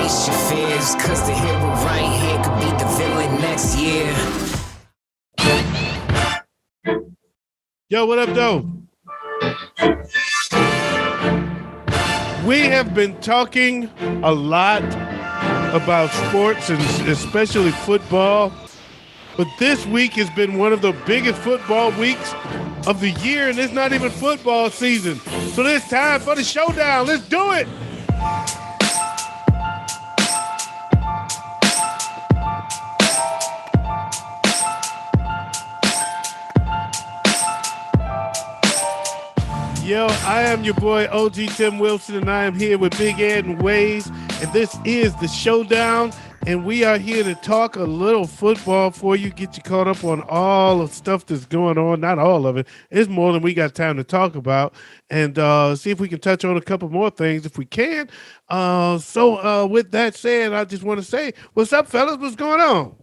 Face your fears, cause the hero right here could be the villain next year. Yo, what up, though? We have been talking a lot about sports and especially football, but this week has been one of the biggest football weeks of the year, and it's not even football season. So it's time for the showdown. Let's do it. Yo, I am your boy, OG Tim Wilson, and I am here with Big Ed and Wayz, and this is the Showdown, and we are here to talk a little football for you, get you caught up on all the stuff that's going on. Not all of it. It's more than we got time to talk about, and see if we can touch on a couple more things if we can. So with that said, I just want to say, what's up, fellas? What's going on?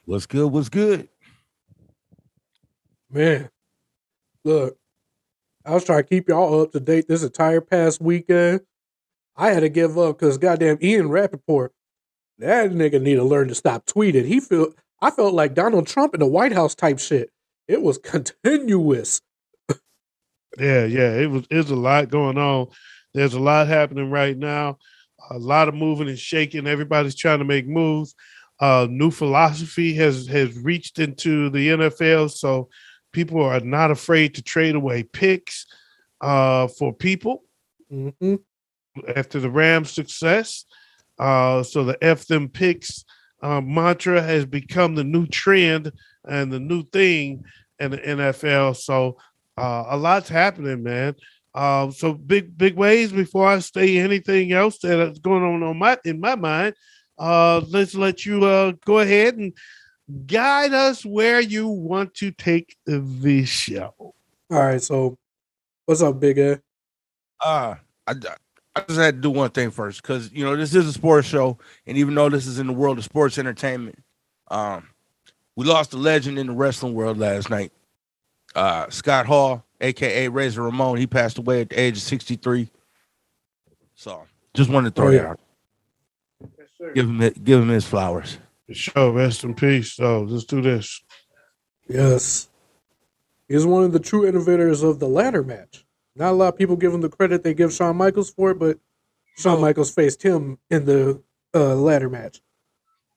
What's good? What's good? Man, look. I was trying to keep y'all up to date this entire past weekend. I had to give up because goddamn Ian Rappaport, that nigga need to learn to stop tweeting. I felt like Donald Trump in the White House type shit. It was continuous. Yeah, it was a lot going on. There's a lot happening right now. A lot of moving and shaking. Everybody's trying to make moves. New philosophy has reached into the NFL, so people are not afraid to trade away picks for people after the Rams' success. So the F them picks mantra has become the new trend and the new thing in the NFL. So a lot's happening, man. So big Wayz. Before I say anything else that's going on in my mind, let's let you go ahead and guide us where you want to take the show. All right, so what's up, Big Ed? I just had to do one thing first because this is a sports show, and even though this is in the world of sports entertainment, we lost a legend in the wrestling world last night. Scott Hall, aka Razor Ramon, he passed away at the age of 63. So just wanted to throw that out. Yes, give him his flowers. Sure, rest in peace. So let's do this. Yes. He's one of the true innovators of the ladder match. Not a lot of people give him the credit they give Shawn Michaels for it, but Shawn Michaels faced him in the ladder match.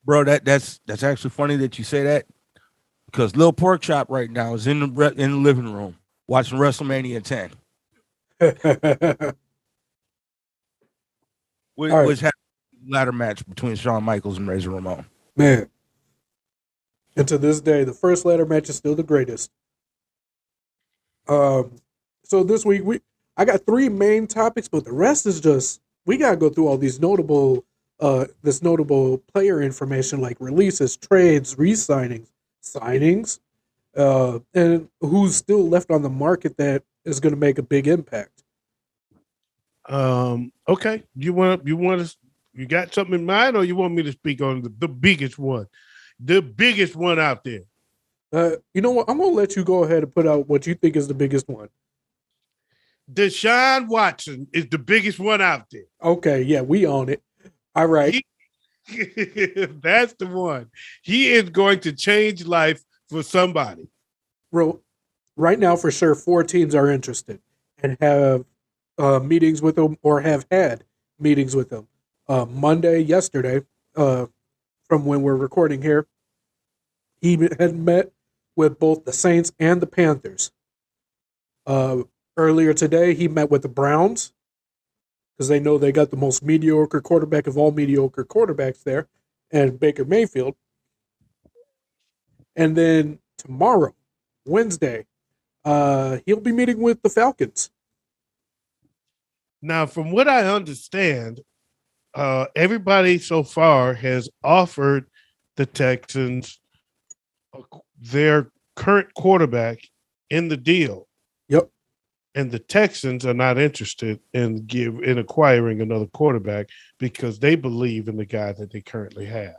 Bro, that's actually funny that you say that because Lil Pork Chop right now is in the living room watching WrestleMania 10. Which happened ladder match between Shawn Michaels and Razor Ramon. Man. And to this day, the first ladder match is still the greatest. So this week I got three main topics, but the rest is just we gotta go through all these notable player information like releases, trades, re-signings, signings, and who's still left on the market that is gonna make a big impact. Okay. You got something in mind, or you want me to speak on the biggest one? The biggest one out there. You know what? I'm going to let you go ahead and put out what you think is the biggest one. Deshaun Watson is the biggest one out there. Okay, yeah, we own it. All right. That's the one. He is going to change life for somebody. Bro, right now, for sure, 4 teams are interested and have meetings with him or have had meetings with him. Yesterday, from when we're recording here, he had met with both the Saints and the Panthers. Earlier today, he met with the Browns because they know they got the most mediocre quarterback of all mediocre quarterbacks there, and Baker Mayfield. And then tomorrow, Wednesday, he'll be meeting with the Falcons. Now, from what I understand, everybody so far has offered the Texans their current quarterback in the deal. Yep. And the Texans are not interested in acquiring another quarterback because they believe in the guy that they currently have.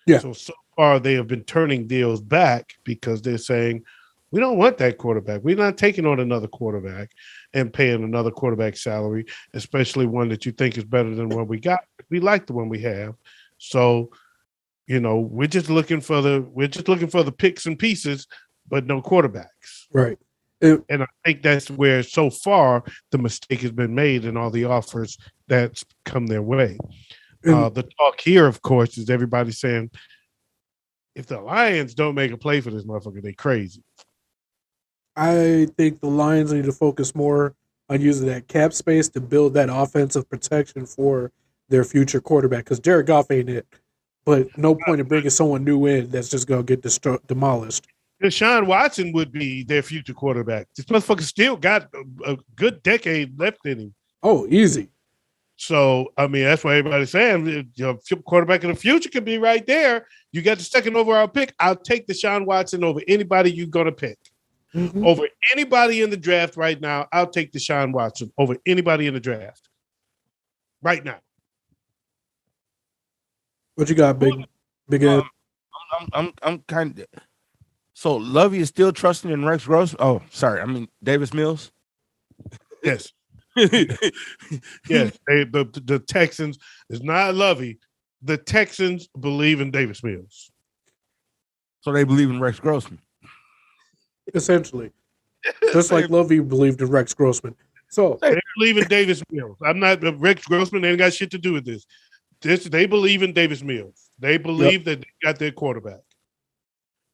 Yeah. So far they have been turning deals back because they're saying, We don't want that quarterback. We're not taking on another quarterback and paying another quarterback salary, especially one that you think is better than what we got. We like the one we have. So, we're just looking for the picks and pieces, but no quarterbacks. Right. And I think that's where so far the mistake has been made in all the offers that's come their way. The talk here, of course, is everybody saying, if the Lions don't make a play for this motherfucker, they crazy. I think the Lions need to focus more on using that cap space to build that offensive protection for their future quarterback. Because Jared Goff ain't it. But no point in bringing someone new in that's just going to get demolished. Deshaun Watson would be their future quarterback. This motherfucker still got a good decade left in him. Oh, easy. So, that's why everybody's saying your quarterback in the future could be right there. You got the second overall pick. I'll take Deshaun Watson over anybody you're going to pick. Mm-hmm. Over anybody in the draft right now, I'll take Deshaun Watson over anybody in the draft right now. What you got, Big Ed? I'm kind of. So Lovey is still trusting in Rex Gross. Oh, sorry. Davis Mills. Yes. Yes. The Texans is not Lovey. The Texans believe in Davis Mills. So they believe in Rex Grossman. Essentially. Just like Lovey believed in Rex Grossman. So they believe in Davis Mills. I'm not Rex Grossman, they ain't got shit to do with this. They believe in Davis Mills. They believe that they got their quarterback.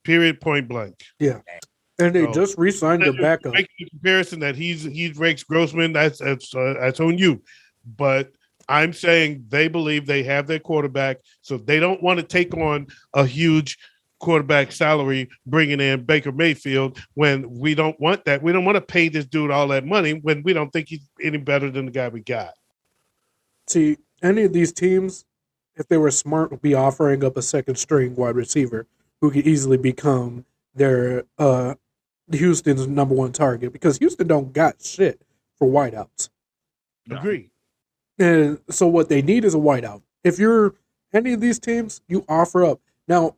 Period, point blank. Yeah. And they just re-signed their backup. Making the comparison that he's Rex Grossman, that's on you. But I'm saying they believe they have their quarterback, so they don't want to take on a huge quarterback salary bringing in Baker Mayfield when we don't want that. We don't want to pay this dude all that money when we don't think he's any better than the guy we got. See, any of these teams, if they were smart, would be offering up a second string wide receiver who could easily become their Houston's number one target, because Houston don't got shit for wideouts. Agree. And so what they need is a wideout. If you're any of these teams, you offer up. Now,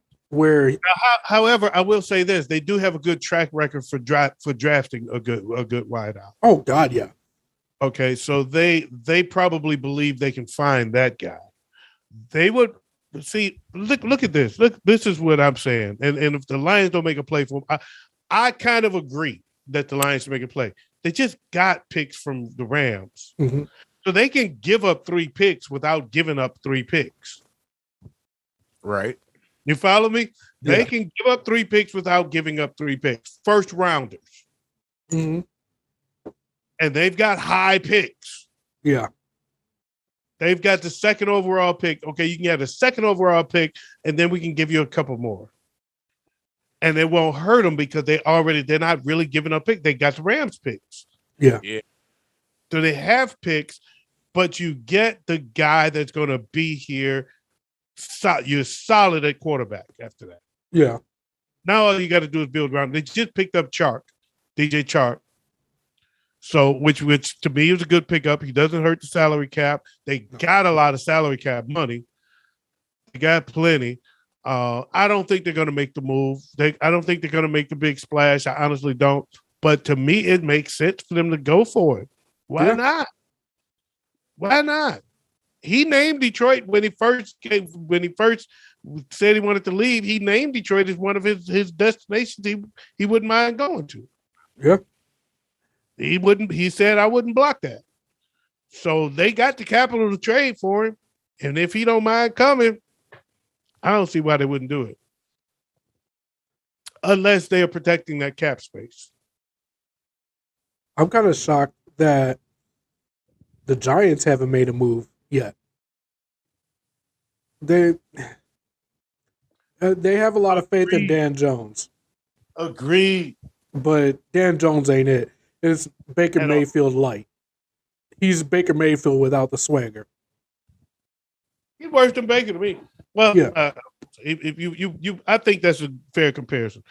however, I will say this: they do have a good track record for drafting a good wideout. Oh God, yeah. Okay, so they probably believe they can find that guy. They would see. Look at this. Look, this is what I'm saying. And if the Lions don't make a play for him, I kind of agree that the Lions should make a play. They just got picks from the Rams, so they can give up 3 picks without giving up 3 picks. Right. You follow me? Yeah. They can give up 3 picks without giving up 3 picks. First rounders. Mm-hmm. And they've got high picks. Yeah. They've got the second overall pick. Okay, you can have the second overall pick, and then we can give you a couple more. And it won't hurt them because they're not really giving up picks. They got the Rams picks. Yeah. So they have picks, but you get the guy that's going to be here. You're solid at quarterback after that. Yeah. Now all you got to do is build around. They just picked up DJ Chark. So which to me is a good pickup. He doesn't hurt the salary cap. They got a lot of salary cap money. They got plenty. I don't think they're going to make the move. I don't think they're going to make the big splash. I honestly don't. But to me, it makes sense for them to go for it. Why not? Why not? He named Detroit when he first said he wanted to leave. He named Detroit as one of his destinations he wouldn't mind going to. Yeah. He said I wouldn't block that. So they got the capital to trade for him. And if he don't mind coming, I don't see why they wouldn't do it. Unless they are protecting that cap space. I'm kind of shocked that the Giants haven't made a move yet. They have a lot of faith in Dan Jones. Agreed. But Dan Jones ain't it. It's Baker Mayfield light. He's Baker Mayfield without the swagger. He's worse than Baker to me. Well, yeah. If you, I think that's a fair comparison.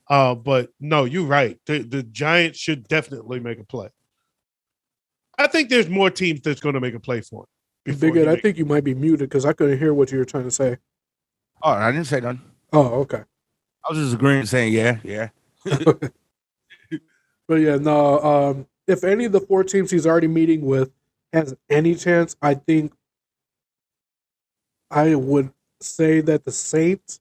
But no, you're right. The Giants should definitely make a play. I think there's more teams that's going to make a play for him. Big Ed, I think you might be muted because I couldn't hear what you were trying to say. Oh, I didn't say nothing. Oh, okay. I was just agreeing, saying yeah. But yeah, no. If any of the 4 teams he's already meeting with has any chance, I think I would say that the Saints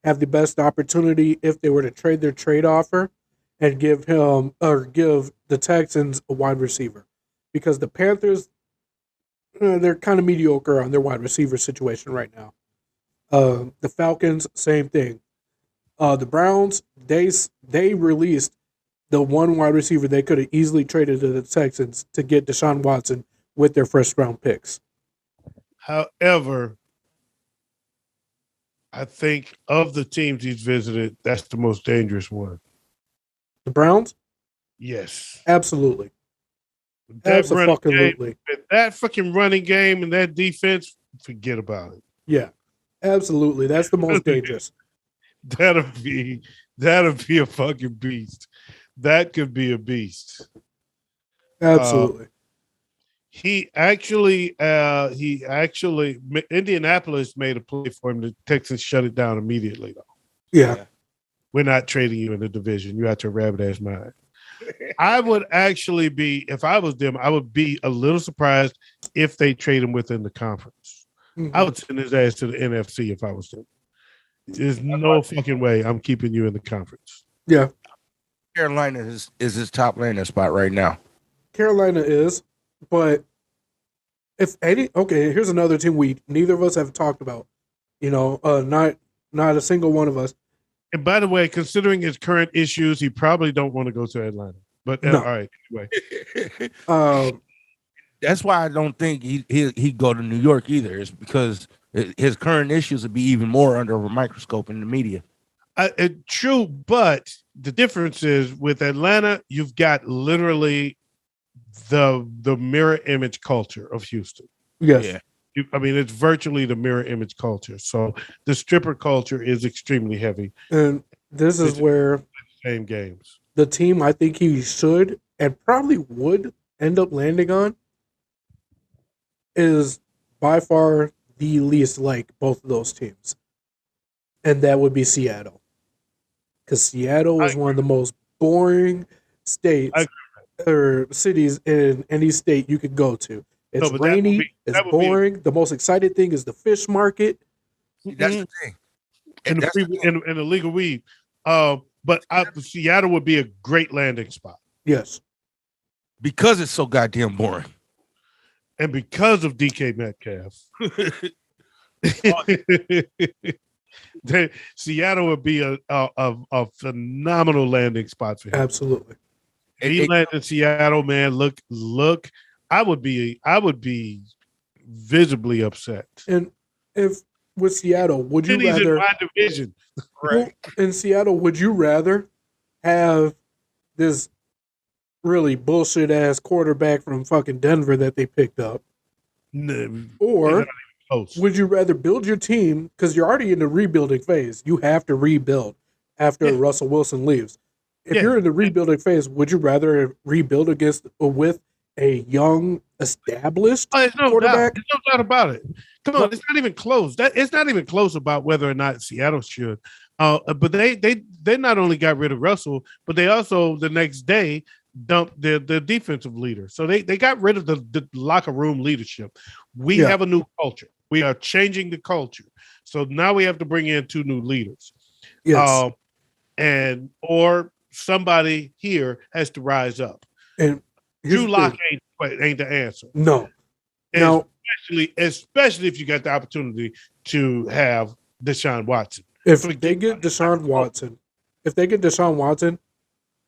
have the best opportunity if they were to trade their trade offer and give the Texans a wide receiver, because the Panthers they're kind of mediocre on their wide receiver situation right now. The Falcons, same thing. The Browns, they released the one wide receiver they could have easily traded to the Texans to get Deshaun Watson with their first round picks. However, I think of the teams he's visited, that's the most dangerous one. The Browns? Yes. Absolutely. Absolutely. That fucking running game and that defense, forget about it. Yeah. Absolutely. That's the most dangerous. That'll be a fucking beast. That could be a beast. Absolutely. He actually Indianapolis made a play for him. The Texans shut it down immediately though. Yeah. We're not trading you in the division. You out your rabbit ass mind. I would actually be, if I was them, I would be a little surprised if they trade him within the conference. Mm-hmm. I would send his ass to the NFC if I was them. There's no fucking way I'm keeping you in the conference. Yeah. Carolina is his top landing spot right now. Carolina is, but if any, okay, here's another team neither of us have talked about. Not a single one of us. And by the way, considering his current issues, he probably don't want to go to Atlanta. But no. All right, anyway. That's why I don't think he'd go to New York either. It's because his current issues would be even more under a microscope in the media. True, but the difference is with Atlanta, you've got literally the mirror image culture of Houston. Yes. Yeah. It's virtually the mirror image culture. So the stripper culture is extremely heavy. And this is where same games. The team I think he should and probably would end up landing on is by far the least like both of those teams. And that would be Seattle. Because Seattle is one of the most boring states or cities in any state you could go to. It's rainy. It's boring. The most exciting thing is the fish market. That's the thing. And the legal weed. But Seattle would be a great landing spot. Yes. Because it's so goddamn boring. And because of DK Metcalf. Seattle would be a phenomenal landing spot for him. Absolutely. If he landed in Seattle, man, look. I would be visibly upset. And if with Seattle, would you rather in my division? Right. In Seattle, would you rather have this really bullshit ass quarterback from fucking Denver that they picked up? No, or would you rather build your team because you're already in the rebuilding phase? You have to rebuild after Russell Wilson leaves. If you're in the rebuilding phase, would you rather rebuild with a young, established quarterback? There's no doubt about it. Come on, it's not even close. It's not even close about whether or not Seattle should. But they not only got rid of Russell, but they also the next day dumped the defensive leader. So they got rid of the locker room leadership. We have a new culture. We are changing the culture. So now we have to bring in 2 new leaders. Yes. Or somebody here has to rise up. And Drew Lock ain't the answer. No. Especially if you got the opportunity to have Deshaun Watson. If they get Deshaun Watson,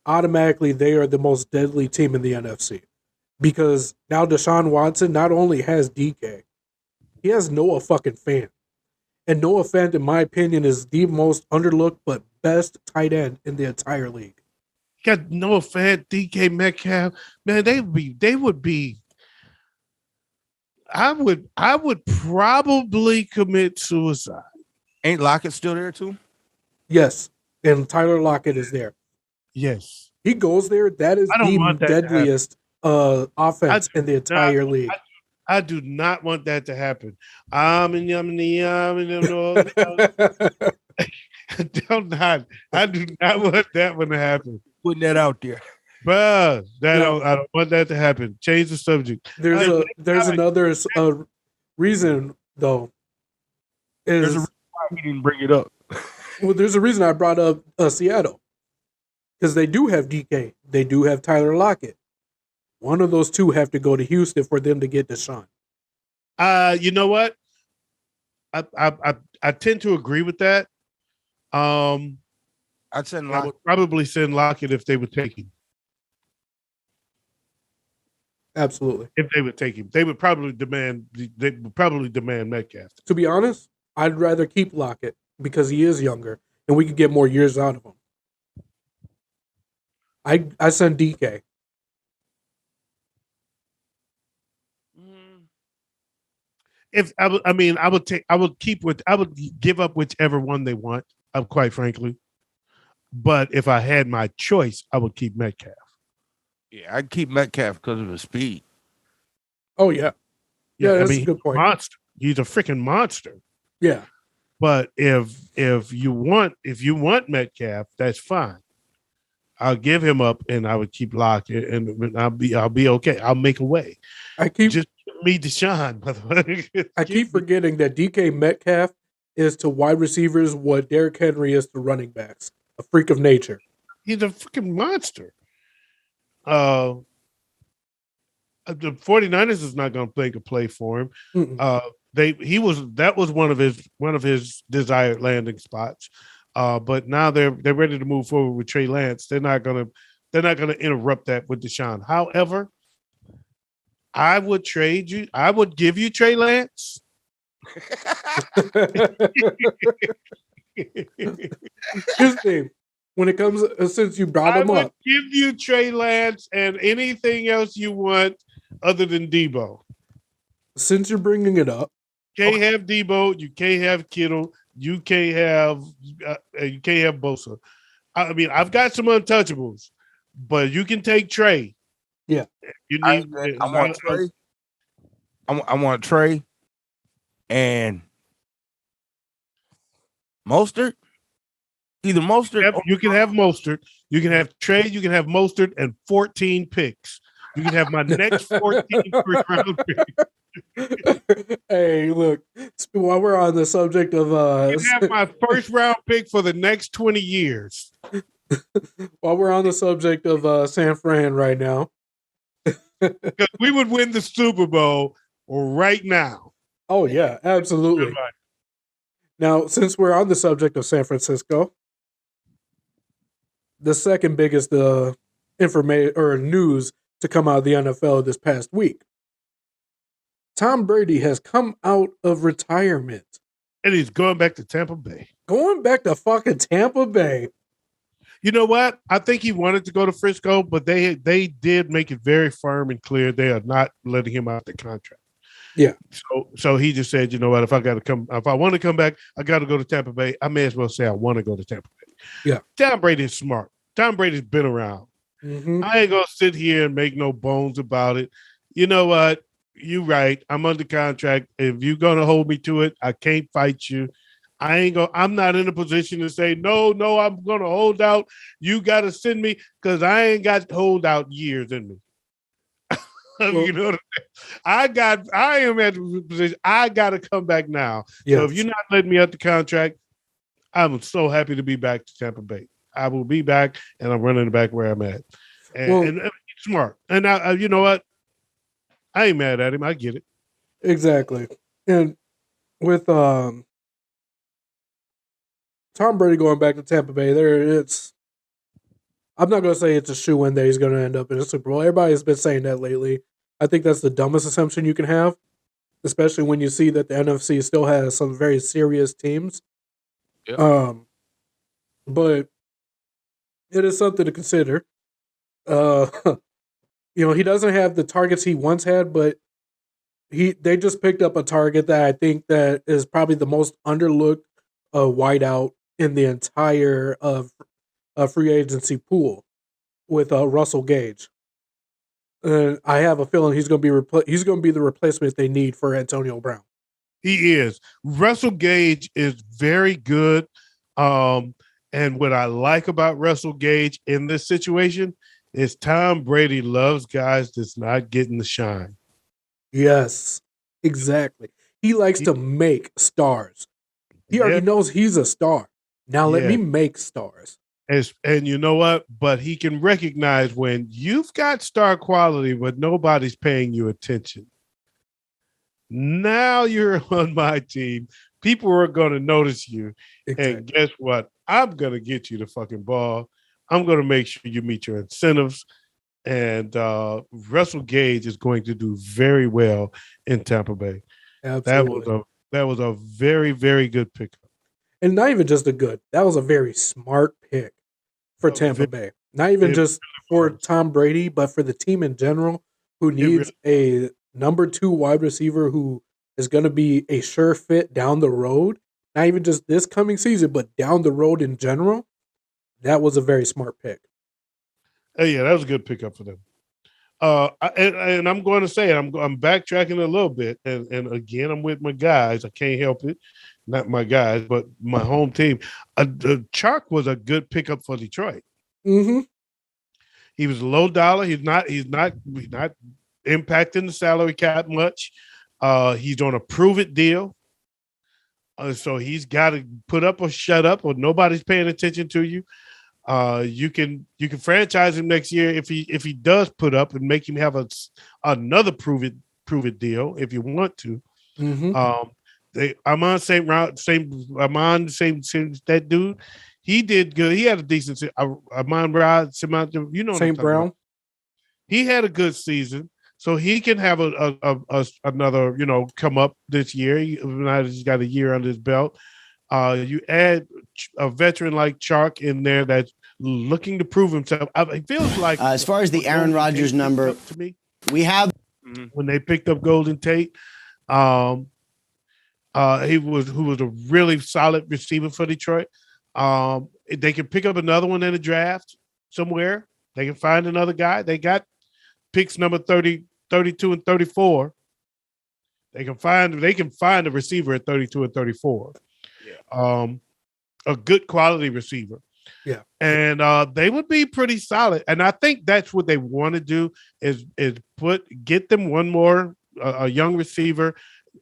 automatically they are the most deadly team in the NFC. Because now Deshaun Watson not only has DK, he has Noah fucking Fant. And Noah Fant, in my opinion, is the most underlooked but best tight end in the entire league. Got Noah Fant, DK Metcalf. Man, they would be. I would probably commit suicide. Ain't Lockett still there too? Yes. And Tyler Lockett is there. Yes. He goes there. That is the deadliest offense in the entire league. I do not want that to happen. I do not want that one to happen. Putting that out there. Bruh, Now, I don't want that to happen. Change the subject. there's another reason though. There's a Is reason why he didn't bring it up. well, there's a reason I brought up Seattle because they do have DK, they do have Tyler Lockett. One of those two have to go to Houston for them to get Deshaun. You know what? I tend to agree with that. I'd send I would probably send Lockett if they would take him. Absolutely. If they would take him, they would probably demand Metcalf. To be honest, I'd rather keep Lockett because he is younger and we could get more years out of him. I send DK. If I would give up whichever one they want. Quite frankly, but if I had my choice, I would keep Metcalf. Yeah, I'd keep Metcalf because of his speed. Oh yeah, that's a good point. Monster. He's a freaking monster. Yeah, but if you want Metcalf, that's fine. I'll give him up, and I would keep Lockett, and I'll be okay. I'll make a way. Just me Deshaun, by the way. I keep forgetting that DK Metcalf is to wide receivers what Derrick Henry is to running backs. A freak of nature. He's a freaking monster. The 49ers is not going to make a play for him. That was one of his desired landing spots. But now they're ready to move forward with Trey Lance. They're not gonna interrupt that with Deshaun. However, I would trade you. I would give you Trey Lance. His name. When it comes, since you brought him up, give you Trey Lance and anything else you want other than Debo. Since you're bringing it up, can't have Debo. You can't have Kittle. You can't have Bosa. I mean, I've got some untouchables, but you can take Trey. Yeah, you need. I want Trey. I want Trey and Mostert. Either Mostert. You can have Mostert. You can have Trey. You can have Mostert and 14 picks. You can have my next 14 first-round picks. Hey, look, while we're on the subject of you can have my first round pick for the next 20 years. While we're on the subject of San Fran right now. Because we would win the Super Bowl right now. Oh yeah, absolutely. Goodbye. Now, since we're on the subject of San Francisco, the second biggest information or news to come out of the NFL this past week. Tom Brady has come out of retirement. And he's going back to Tampa Bay. Going back to fucking Tampa Bay. You know what? I think he wanted to go to Frisco, but they did make it very firm and clear they are not letting him out the contract. Yeah. So he just said, you know what? If I want to come back, I got to go to Tampa Bay. I may as well say I want to go to Tampa Bay. Yeah. Tom Brady's smart. Tom Brady's been around. Mm-hmm. I ain't gonna sit here and make no bones about it. You know what? You right. I'm under contract. If you're gonna hold me to it, I can't fight you. I'm not in a position to say no, I'm gonna hold out. You gotta send me because I ain't got holdout years in me. You know what I mean? I am at the position. I gotta come back now. Yes. So if you're not letting me out the contract, I'm so happy to be back to Tampa Bay. I will be back, and I'm running back where I'm at. And he's smart. And now, you know what? I ain't mad at him. I get it. Exactly. And with Tom Brady going back to Tampa Bay, I'm not going to say it's a shoo-in that he's going to end up in a Super Bowl. Everybody's been saying that lately. I think that's the dumbest assumption you can have, especially when you see that the NFC still has some very serious teams. Yep. But it is something to consider. He doesn't have the targets he once had, but they just picked up a target that I think that is probably the most underlooked wideout in the entire free agency pool with Russell Gage. And I have a feeling he's going to be the replacement they need for Antonio Brown. He is. Russell Gage is very good. And what I like about Russell Gage in this situation is Tom Brady loves guys that's not getting the shine. Yes, exactly. He likes to make stars. He already knows he's a star. Now let me make stars. And you know what? But he can recognize when you've got star quality, but nobody's paying you attention. Now you're on my team. People are going to notice you. Exactly. And guess what? I'm going to get you the fucking ball. I'm going to make sure you meet your incentives. And Russell Gage is going to do very well in Tampa Bay. Absolutely. That was a very, very good pickup. And not even just a good. That was a very smart pick for Tampa Bay. Not even just for Tom Brady, but for the team in general, who needs a number 2 wide receiver who is going to be a sure fit down the road. Not even just this coming season, but down the road in general. That was a very smart pick. Yeah, that was a good pickup for them. And I'm going to say I'm backtracking a little bit, and again, I'm with my guys. I can't help it. Not my guys, but my home team. Chark was a good pickup for Detroit. Mm-hmm. He was low dollar. He's not impacting the salary cap much. He's on a prove it deal. So he's got to put up or shut up, or nobody's paying attention to you. You can franchise him next year if he does put up and make him have another prove it deal if you want to. Mm-hmm. Amon St. that dude, he did good. He had a decent Amon Rod, you know, St. Brown. About. He had a good season, so he can have another, come up this year. He's got a year under his belt. You add a veteran like Chark in there that's looking to prove himself. It feels like as far as the Aaron Rodgers number, to me, we have when they picked up Golden Tate. Who was a really solid receiver for Detroit. They can pick up another one in the draft somewhere. They can find another guy. They got picks number 30, 32, and 34. They can find a receiver at 32 and 34. Yeah. A good quality receiver. Yeah. And they would be pretty solid. And I think that's what they want to do is get them one more a young receiver,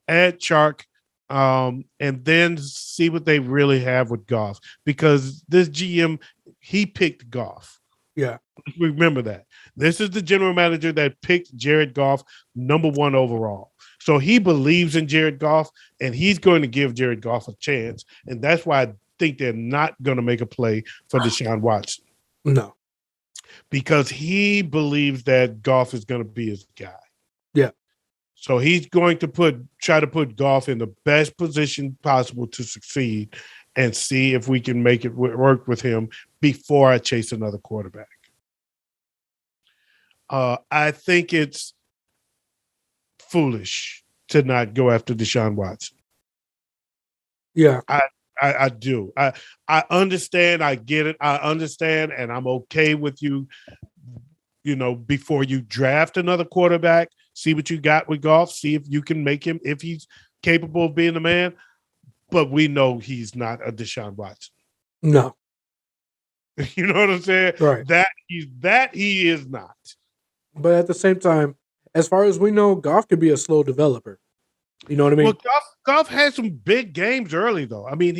add Chark, and then see what they really have with Goff. Because this GM, he picked Goff. Yeah. Remember that. This is the general manager that picked Jared Goff number 1 overall. So he believes in Jared Goff, and he's going to give Jared Goff a chance. And that's why I think they're not going to make a play for Deshaun Watson. No. Because he believes that Goff is going to be his guy. Yeah. So he's going to try to put Goff in the best position possible to succeed and see if we can make it work with him before I chase another quarterback. I think it's foolish to not go after Deshaun Watson. Yeah. I do. I understand. I get it. I understand. And I'm okay with you, before you draft another quarterback, see what you got with Goff, see if you can make him, if he's capable of being the man. But we know he's not a Deshaun Watson. No. You know what I'm saying? Right. That he is not. But at the same time, as far as we know, Goff could be a slow developer. You know what I mean? Well, Goff had some big games early, though. I mean,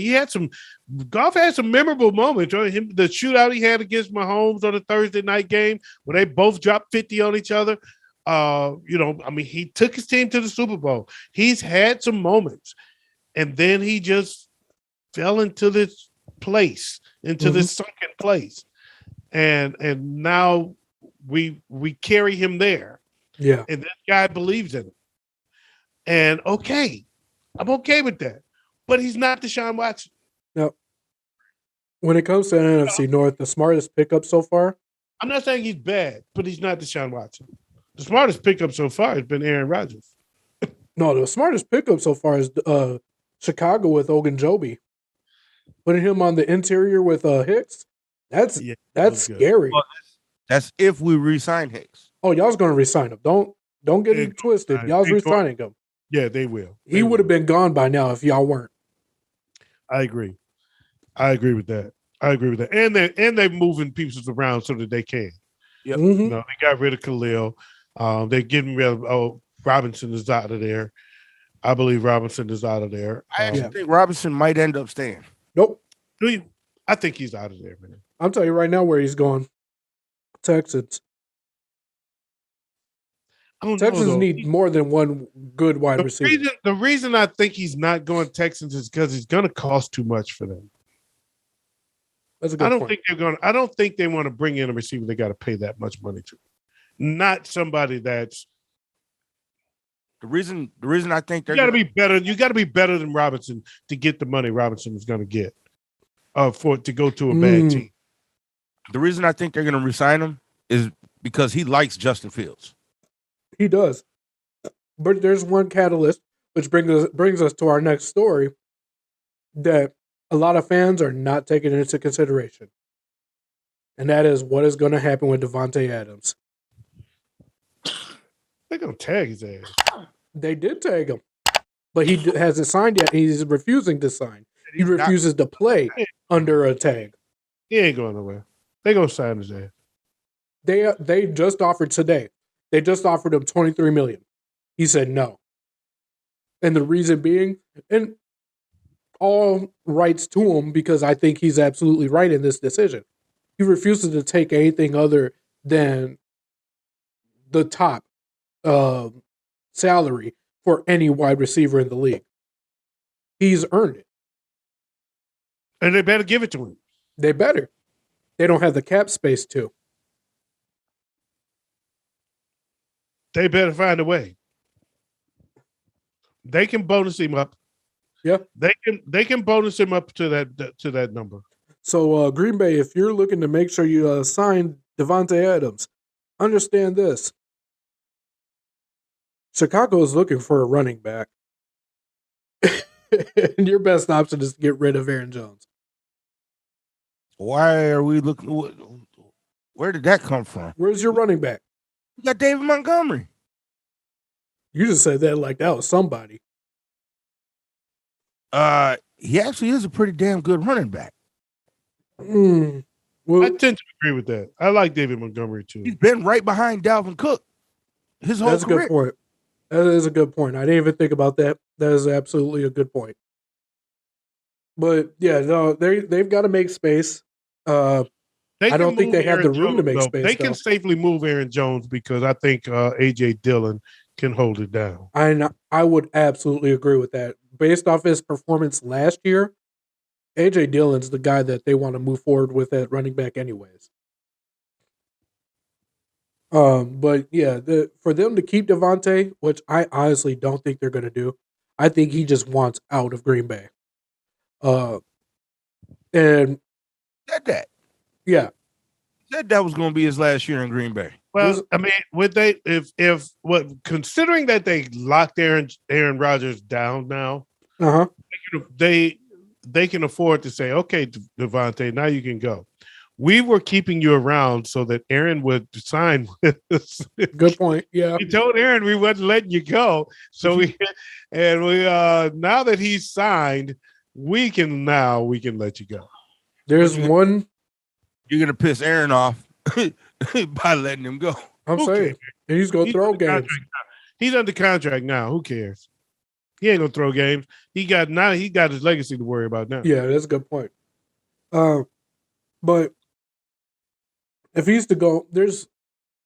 Goff had some memorable moments. The shootout he had against Mahomes on the Thursday night game where they both dropped 50 on each other. He took his team to the Super Bowl. He's had some moments. And then he just fell into this place, this sunken place. And now we carry him there. Yeah. And this guy believes in it. And I'm okay with that. But he's not Deshaun Watson. Now, when it comes to NFC North, the smartest pickup so far? I'm not saying he's bad, but he's not Deshaun Watson. The smartest pickup so far has been Aaron Rodgers. No, the smartest pickup so far is Chicago with Ogunjobi. Putting him on the interior with Hicks. That's scary. Well, that's if we re-sign Hicks. Oh, y'all's going to re-sign him. Don't get it twisted. Y'all's re-signing him. Yeah, they will. He would have been gone by now if y'all weren't. I agree with that. And they're moving pieces around so that they can. Yep. Mhm. No, they got rid of Khalil. They're getting rid of Robinson is out of there. I believe Robinson is out of there. I actually think Robinson might end up staying. Nope. I think he's out of there, man. I'll tell you right now where he's going. Texans. Texans need more than one good wide receiver. The reason I think he's not going Texans is because he's going to cost too much for them. That's a good point. I don't think they want to bring in a receiver they got to pay that much money to. Not somebody that's the reason I think they're got to be better. You got to be better than Robinson to get the money Robinson is going to get for it to go to a bad team. The reason I think they're going to resign him is because he likes Justin Fields. He does. But there's one catalyst, which brings us to our next story, that a lot of fans are not taking into consideration. And that is what is going to happen with Davante Adams. They're going to tag his ass. They did tag him. But he hasn't signed yet. He's refusing to sign. He refuses to play under a tag. He ain't going nowhere. They're going to sign his ass. They just offered today. They just offered him $23 million. He said no. And the reason being, and all rights to him, because I think he's absolutely right in this decision. He refuses to take anything other than the top salary for any wide receiver in the league. He's earned it. And they better give it to him. They better. They don't have the cap space to. They better find a way. They can bonus him up. Yeah. They can bonus him up to that number. So Green Bay, if you're looking to make sure you sign Davante Adams, understand this. Chicago is looking for a running back. And your best option is to get rid of Aaron Jones. Why are we looking? Where did that come from? Where's your running back? You got David Montgomery. You just said that like that was somebody. He actually is a pretty damn good running back. Well, I tend to agree with that. I like David Montgomery too. He's been right behind Dalvin Cook his whole that's career. a good point. That is a good point. I didn't even think about that. That is absolutely a good point. But yeah, no, they've got to make space. I don't think they have the room to make space. They can safely move Aaron Jones because I think AJ Dillon can hold it down. I would absolutely agree with that. Based off his performance last year, AJ Dillon's the guy that they want to move forward with at running back anyways. But yeah, for them to keep Davante, which I honestly don't think they're going to do, I think he just wants out of Green Bay. And said that. Yeah. Said that was going to be his last year in Green Bay. Well, I mean, would they considering that they locked Aaron Rodgers down now, they can afford to say, okay, Davante, now you can go. We were keeping you around so that Aaron would sign with us. Good point. Yeah. We told Aaron we wasn't letting you go. So we now that he's signed, we can let you go. There's one. You're gonna piss Aaron off by letting him go. I'm saying he's gonna throw games. He's under contract now. Who cares? He ain't gonna throw games. He got his legacy to worry about now. Yeah, that's a good point. But if he's to go, there's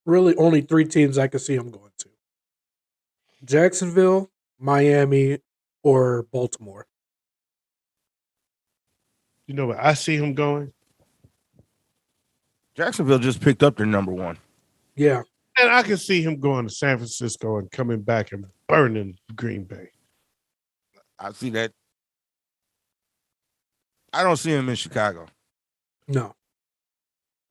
really only 3 teams I can see him going to: Jacksonville, Miami, or Baltimore. You know what I see him going? Jacksonville just picked up their number 1. Yeah. And I can see him going to San Francisco and coming back and burning Green Bay. I see that. I don't see him in Chicago. No.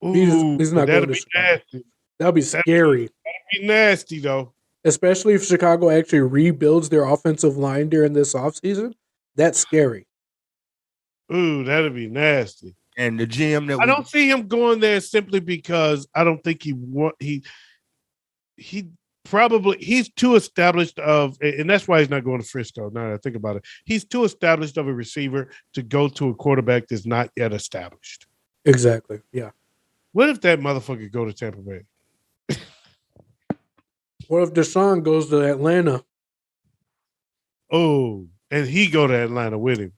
Ooh, he's not going to Chicago. Nasty. That'll be scary. That'd be nasty, though. Especially if Chicago actually rebuilds their offensive line during this offseason. That's scary. Ooh, that'd be nasty. And the GM that I don't see him going there simply because I don't think he's too established and that's why he's not going to Frisco. Now that I think about it, he's too established of a receiver to go to a quarterback that's not yet established. Exactly. Yeah. What if that motherfucker go to Tampa Bay? What if Deshaun goes to Atlanta? Oh, and he go to Atlanta with him.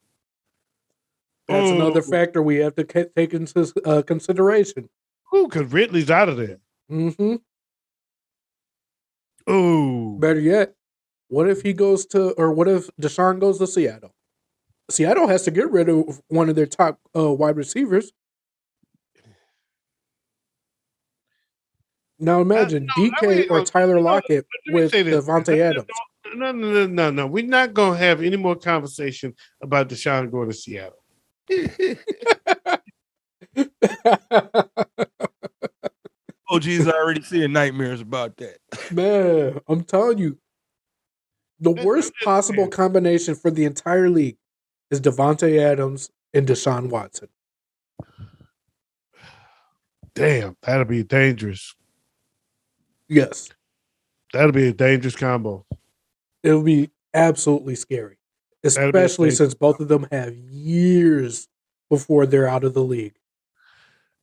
That's another factor we have to take into consideration. Ooh, because Ridley's out of there. Mm-hmm. Oh, Better yet, what if what if Deshaun goes to Seattle? Seattle has to get rid of one of their top wide receivers. Now imagine DK or Tyler Lockett with Devontae Adams. No. We're not going to have any more conversation about Deshaun going to Seattle. OG's already seeing nightmares about that. Man, I'm telling you, the worst possible combination for the entire league is Devontae Adams and Deshaun Watson. Damn, that'll be dangerous. Yes. That'll be a dangerous combo. It'll be absolutely scary, especially since both of them have years before they're out of the league.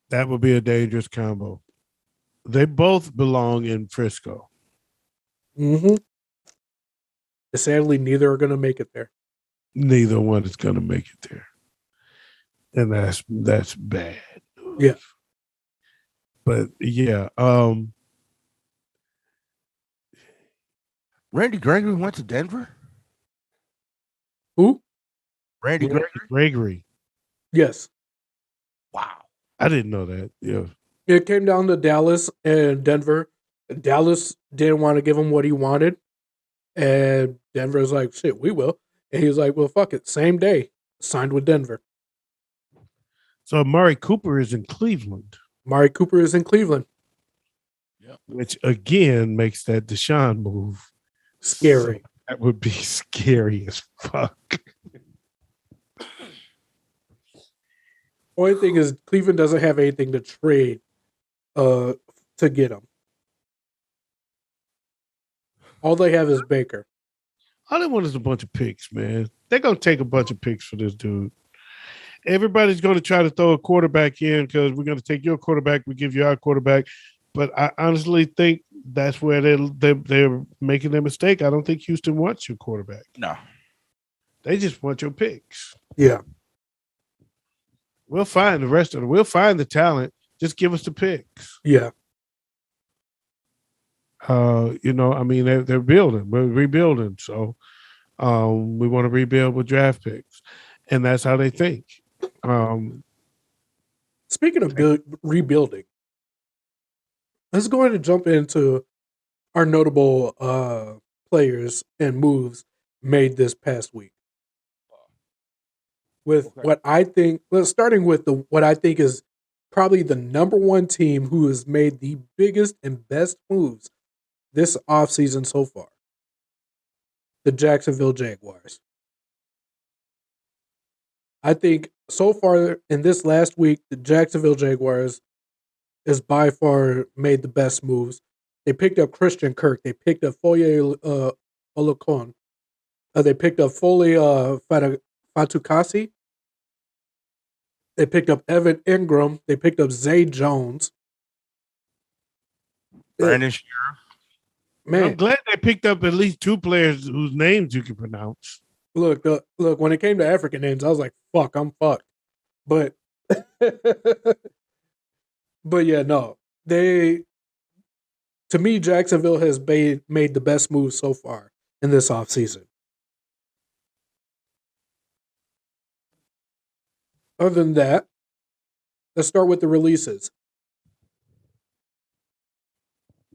That would be a dangerous combo. They both belong in Frisco. Mm-hmm. Sadly, neither are going to make it there. Neither one is going to make it there. And that's bad. Yeah. But yeah, Randy Gregory went to Denver? Who? Randy Gregory. Yes. Wow. I didn't know that. Yeah. It came down to Dallas and Denver. Dallas didn't want to give him what he wanted. And Denver was like, shit, we will. And he was like, well, fuck it. Same day, signed with Denver. So Amari Cooper is in Cleveland. Amari Cooper is in Cleveland. Yep. Which, again, makes that Deshaun move scary. So that would be scary as fuck. Only thing is, Cleveland doesn't have anything to trade to get him. All they have is Baker. All they want is a bunch of picks, man. They're going to take a bunch of picks for this dude. Everybody's going to try to throw a quarterback in because we're going to take your quarterback, we give you our quarterback. But I honestly think that's where they're making their mistake. I don't think Houston wants your quarterback. No. They just want your picks. Yeah. We'll find the rest of it. We'll find the talent. Just give us the picks. Yeah. I mean, they're building. We're rebuilding. So we want to rebuild with draft picks. And that's how they think. Speaking of rebuilding, let's go ahead and jump into our notable players and moves made this past week. With what I think, starting with what I think is probably the number one team who has made the biggest and best moves this offseason so far. The Jacksonville Jaguars. I think so far in this last week, the Jacksonville Jaguars has by far made the best moves. They picked up Christian Kirk. They picked up Foye Olokun. They picked up Foley Fatukasi. They picked up Evan Ingram. They picked up Zay Jones. Brandon Sheriff. Man, I'm glad they picked up at least two players whose names you can pronounce. Look, when it came to African names, I was like, fuck, I'm fucked. But, but yeah, no. To me, Jacksonville has made the best move so far in this offseason. Other than that, let's start with the releases.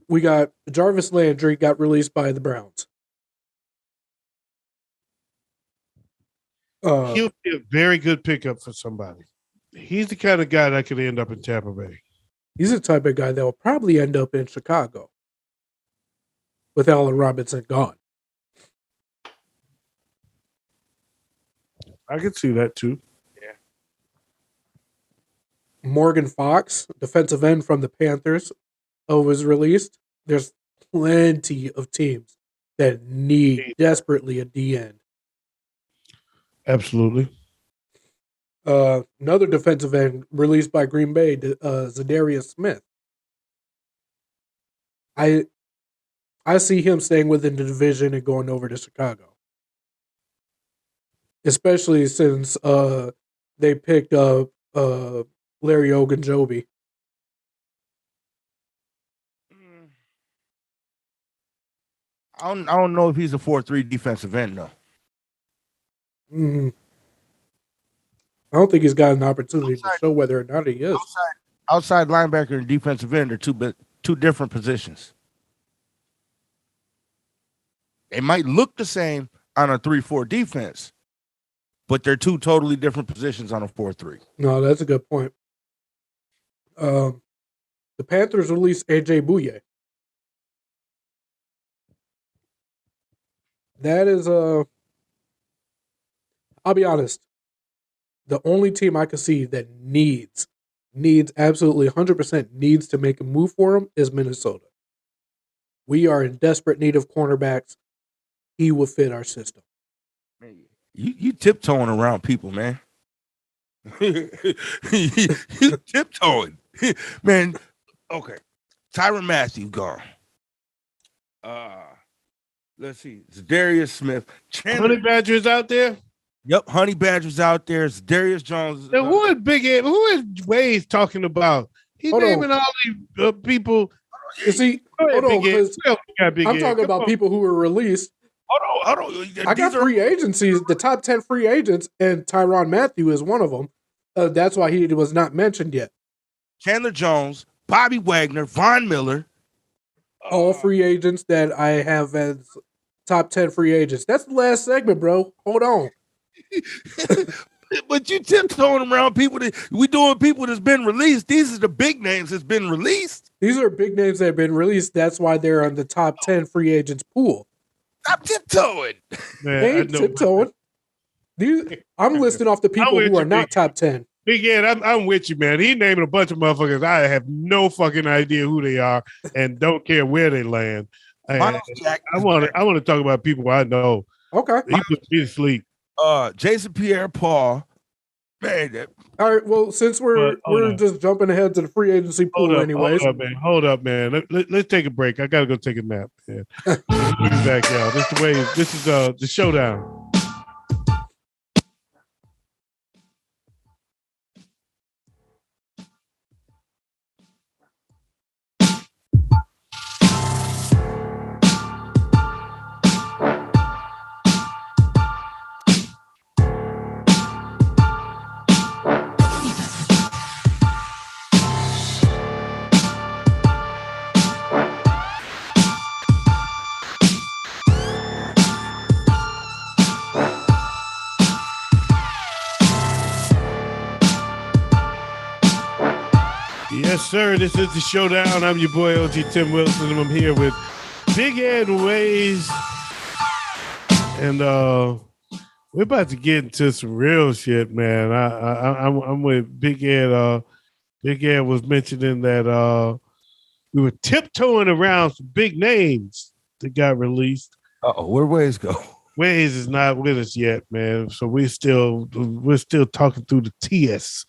We got Jarvis Landry got released by the Browns. He'll be a very good pickup for somebody. He's the kind of guy that could end up in Tampa Bay. He's the type of guy that will probably end up in Chicago with Allen Robinson gone. I could see that too. Yeah. Morgan Fox, defensive end from the Panthers, was released. There's plenty of teams that need desperately a D end. Absolutely. Another defensive end released by Green Bay, Zadarius Smith. I see him staying within the division and going over to Chicago. Especially since they picked up Larry Ogunjobi. I don't know if he's a 4-3 defensive end though. I don't think he's got an opportunity to show whether or not he is. Outside linebacker and defensive end are two different positions. They might look the same on a 3-4 defense, but they're two totally different positions on a 4-3. No, that's a good point. The Panthers released AJ Bouye. That is I'll be honest. The only team I can see that needs absolutely 100% needs to make a move for him is Minnesota. We are in desperate need of cornerbacks. He would fit our system. You tiptoeing around people, man. You tiptoeing. Man, okay. Tyrann Mathieu gone. Let's see. Darius Smith. Honey Badger's out there? Yep, Honey Badger's out there. It's Darius Jones. Now, who is Wayz talking about? He's naming all these people. You see, hold on, because I'm talking about people who were released. Hold on. I got free agencies, the top 10 free agents, and Tyrann Mathieu is one of them. That's why he was not mentioned yet. Chandler Jones, Bobby Wagner, Von Miller. All free agents that I have as top 10 free agents. That's the last segment, bro. Hold on. But you tiptoeing around people we doing people that's been released. These are the big names that's been released. These are big names that have been released. That's why they're on the top 10 free agents pool. Stop tiptoeing. Man, they ain't tiptoeing. I'm listing off the people who are not top 10. Big Ed, I'm with you, man. He naming a bunch of motherfuckers. I have no fucking idea who they are and don't care where they land. I want to talk about people I know. Okay. He puts me to sleep. Jason Pierre-Paul. Man. All right. Well, since we're just jumping ahead to the free agency pool, anyways. Hold up, man. Let's take a break. I gotta go take a nap, man. We'll be back, y'all. This is the Showdown. Yes, sir. This is the Showdown. I'm your boy, OG Tim Wilson, and I'm here with Big Ed Wayz. And we're about to get into some real shit, man. I'm with Big Ed. Big Ed was mentioning that we were tiptoeing around some big names that got released. Where'd Wayz go? Wayz is not with us yet, man. So we're still talking through the TS.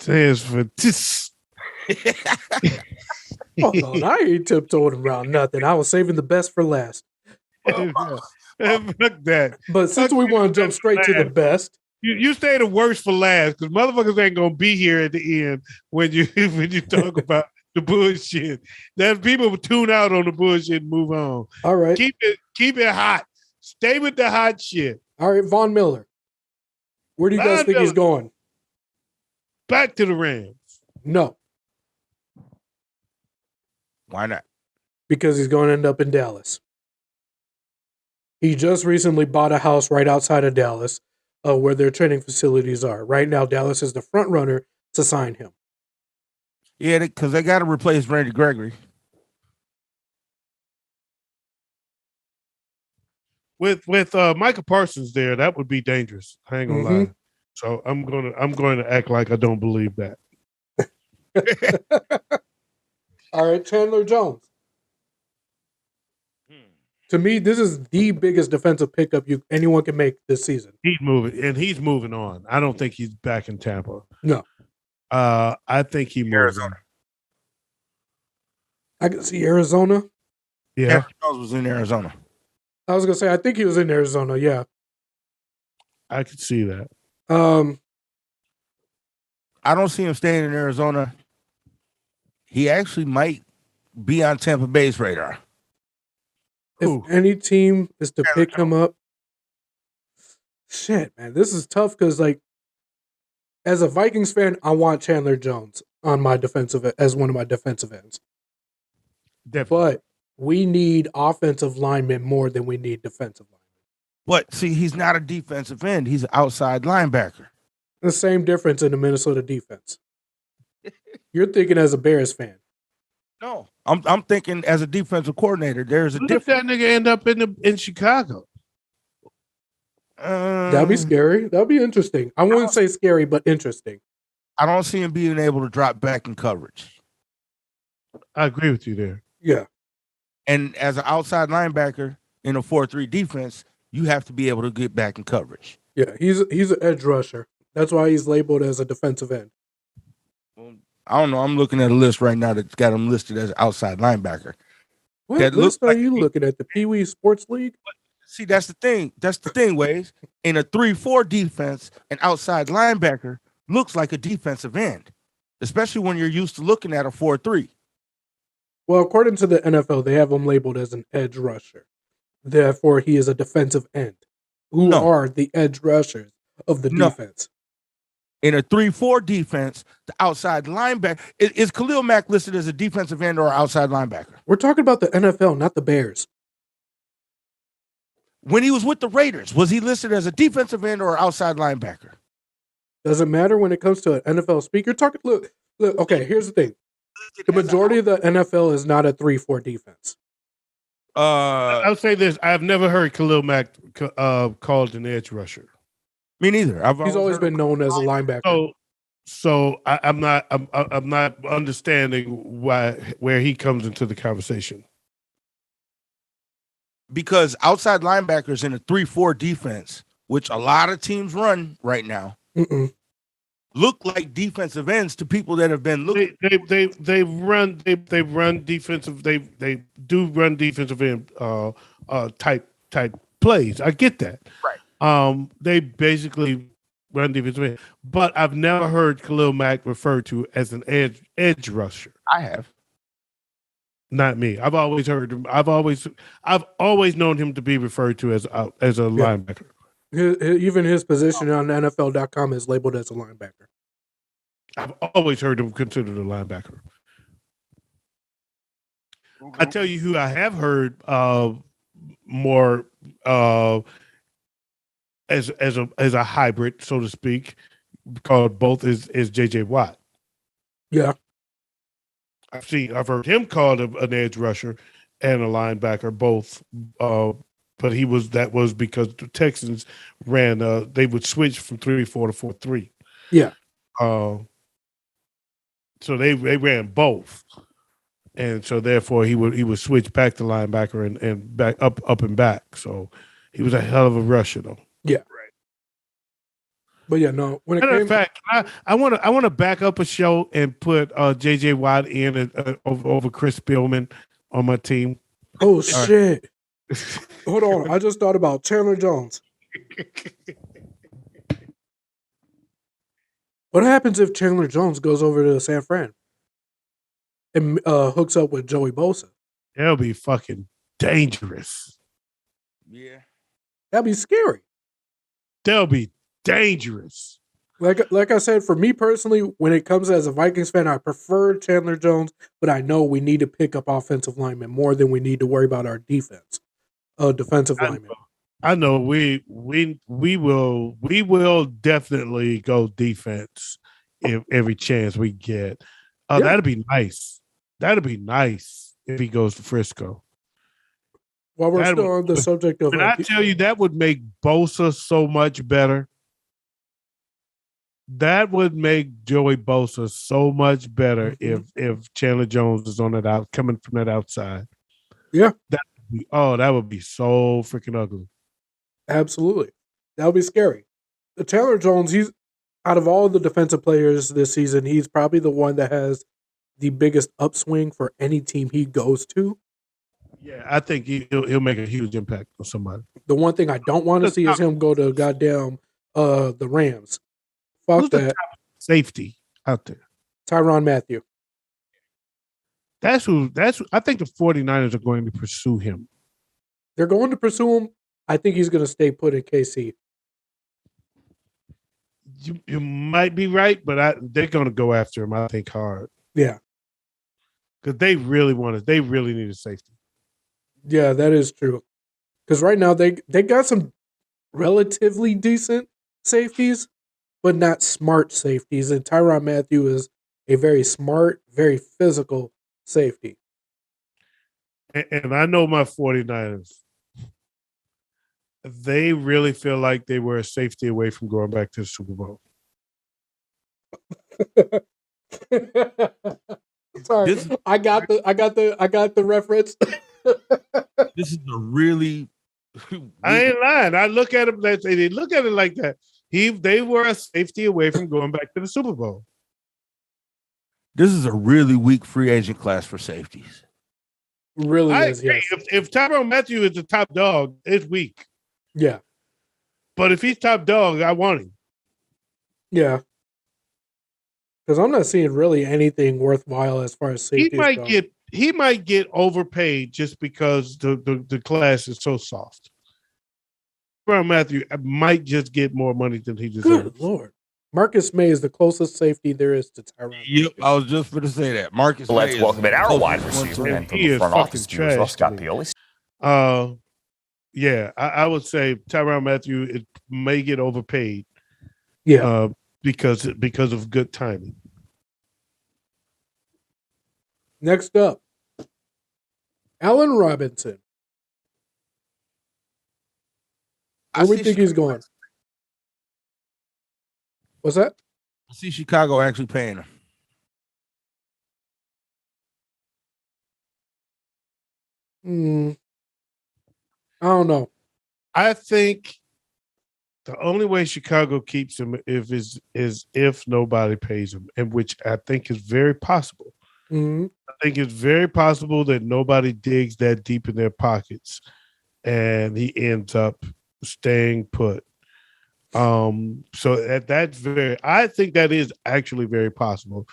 Stands for this. Hold on, I ain't tiptoeing around nothing. I was saving the best for last. Fuck that. But since we want to jump straight to the best, you say the worst for last because motherfuckers ain't gonna be here at the end when you talk about the bullshit. That people tune out on the bullshit and move on. All right, keep it hot. Stay with the hot shit. All right, Von Miller. Where do you guys think he's going? Back to the Rams. No. Why not? Because he's going to end up in Dallas. He just recently bought a house right outside of Dallas where their training facilities are. Right now, Dallas is the front runner to sign him. Yeah, because they got to replace Randy Gregory. With Micah Parsons there, that would be dangerous. I ain't gonna lie. So I'm going to act like I don't believe that. All right, Chandler Jones. To me, this is the biggest defensive pickup anyone can make this season. He's moving on. I don't think he's back in Tampa. No. I think he moves on. I can see Arizona. Yeah, Aaron Jones was in Arizona. I was gonna say I think he was in Arizona. Yeah. I could see that. I don't see him staying in Arizona. He actually might be on Tampa Bay's radar. Who? If any team is to Chandler pick him up, shit, man, this is tough because like as a Vikings fan, I want Chandler Jones on my defensive as one of my defensive ends. Definitely. But we need offensive linemen more than we need defensive linemen. But see, he's not a defensive end. He's an outside linebacker. The same difference in the Minnesota defense. You're thinking as a Bears fan. No, I'm thinking as a defensive coordinator, there's a What if difference. that nigga end up in Chicago? That'd be scary. That'd be interesting. I wouldn't say scary, but interesting. I don't see him being able to drop back in coverage. I agree with you there. Yeah. And as an outside linebacker in a 4-3 defense, you have to be able to get back in coverage. Yeah, he's an edge rusher. That's why he's labeled as a defensive end. I don't know. I'm looking at a list right now that's got him listed as an outside linebacker. What That list looks are like you looking at? The Pee Wee Sports League? See, that's the thing. That's the thing, Wayz. In a 3-4 defense, an outside linebacker looks like a defensive end, especially when you're used to looking at a 4-3. Well, according to the NFL, they have him labeled as an edge rusher. Therefore, he is a defensive end. Who No. are the edge rushers of the No. defense? In a 3-4 defense, the outside linebacker is Khalil Mack listed as a defensive end or outside linebacker? We're talking about the NFL, not the Bears. When he was with the Raiders, was he listed as a defensive end or outside linebacker? Doesn't matter when it comes to an NFL speak. You're talking. Look. Okay, here's the thing. The majority of the NFL is not a 3-4 defense. I'll say this: I've never heard Khalil Mack called an edge rusher. Me neither. He's always been known as a linebacker. So I'm not understanding where he comes into the conversation. Because outside linebackers in a 3-4 defense, which a lot of teams run right now, look like defensive ends to people that have been looking. They run defensive. They do run defensive end type plays. I get that. Right. They basically run defensive end, but I've never heard Khalil Mack referred to as an edge rusher. I have. Not me. I've always heard him. I've always known him to be referred to as a linebacker. Even his position on NFL.com is labeled as a linebacker. I've always heard him considered a linebacker. I tell you who I have heard more as a hybrid, so to speak, called both is JJ Watt. Yeah. I've heard him called an edge rusher and a linebacker, both. But that was because the Texans ran. They would switch from 3-4 to 4-3. Yeah. So they ran both, and so therefore he would switch back to linebacker and back up and back. So he was a hell of a rusher, though. Yeah. Right. But yeah, no. When it Matter came, of fact, I want to back up a show and put JJ Watt in over Chris Spielman on my team. Oh shit! Hold on, I just thought about Chandler Jones. What happens if Chandler Jones goes over to San Fran and hooks up with Joey Bosa? That'll be fucking dangerous. Yeah. That'd be scary. That'll be dangerous. Like I said, for me personally, when it comes as a Vikings fan, I prefer Chandler Jones, but I know we need to pick up offensive linemen more than we need to worry about our defense. Defensive linemen. I know we will definitely go defense if every chance we get. Yeah. That'd be nice. That'd be nice if he goes to Frisco. While we're still on the subject of, and I tell you, that would make Bosa so much better. That would make Joey Bosa so much better if Chandler Jones is on that out coming from that outside. Yeah. That would be so freaking ugly. Absolutely. That would be scary. The Chandler Jones, he's out of all the defensive players this season, he's probably the one that has the biggest upswing for any team he goes to. Yeah, I think he'll make a huge impact on somebody. The one thing I don't want to see is him go to goddamn the Rams. Fuck Who's the that. top safety out there? Tyrann Mathieu. That's who. I think the 49ers are going to pursue him. They're going to pursue him. I think he's going to stay put in KC. You might be right, but they're going to go after him, I think, hard. Yeah. Because they really need a safety. Yeah, that is true. Because right now they got some relatively decent safeties, but not smart safeties. And Tyrann Mathieu is a very smart, very physical safety. And I know my 49ers. They really feel like they were a safety away from going back to the Super Bowl. Sorry, I got the reference. This is a really. I ain't lying. I look at them. They look at it like that. They were a safety away from going back to the Super Bowl. This is a really weak free agent class for safeties. Really is. Yes. If Tyrann Mathieu is the top dog, it's weak. Yeah. But if he's top dog, I want him. Yeah. Because I'm not seeing really anything worthwhile as far as safety. He might get overpaid just because the class is so soft. Tyrann Mathieu might just get more money than he deserves. Good Lord. Marcus May is the closest safety there is to Tyrann. Yep, I was just going to say that. Marcus Let's May welcome in our wide receiver and and from he the is front fucking office view as well, trash Scott to me. Pioli. Yeah, I would say Tyrann Mathieu may get overpaid. Yeah. Because of good timing. Next up, Allen Robinson. Where we think he's going? What's that? I see Chicago actually paying him. I don't know. I think the only way Chicago keeps him is if nobody pays him, and which I think is very possible. Mm-hmm. I think it's very possible that nobody digs that deep in their pockets, and he ends up staying put. So that's I think that is actually very possible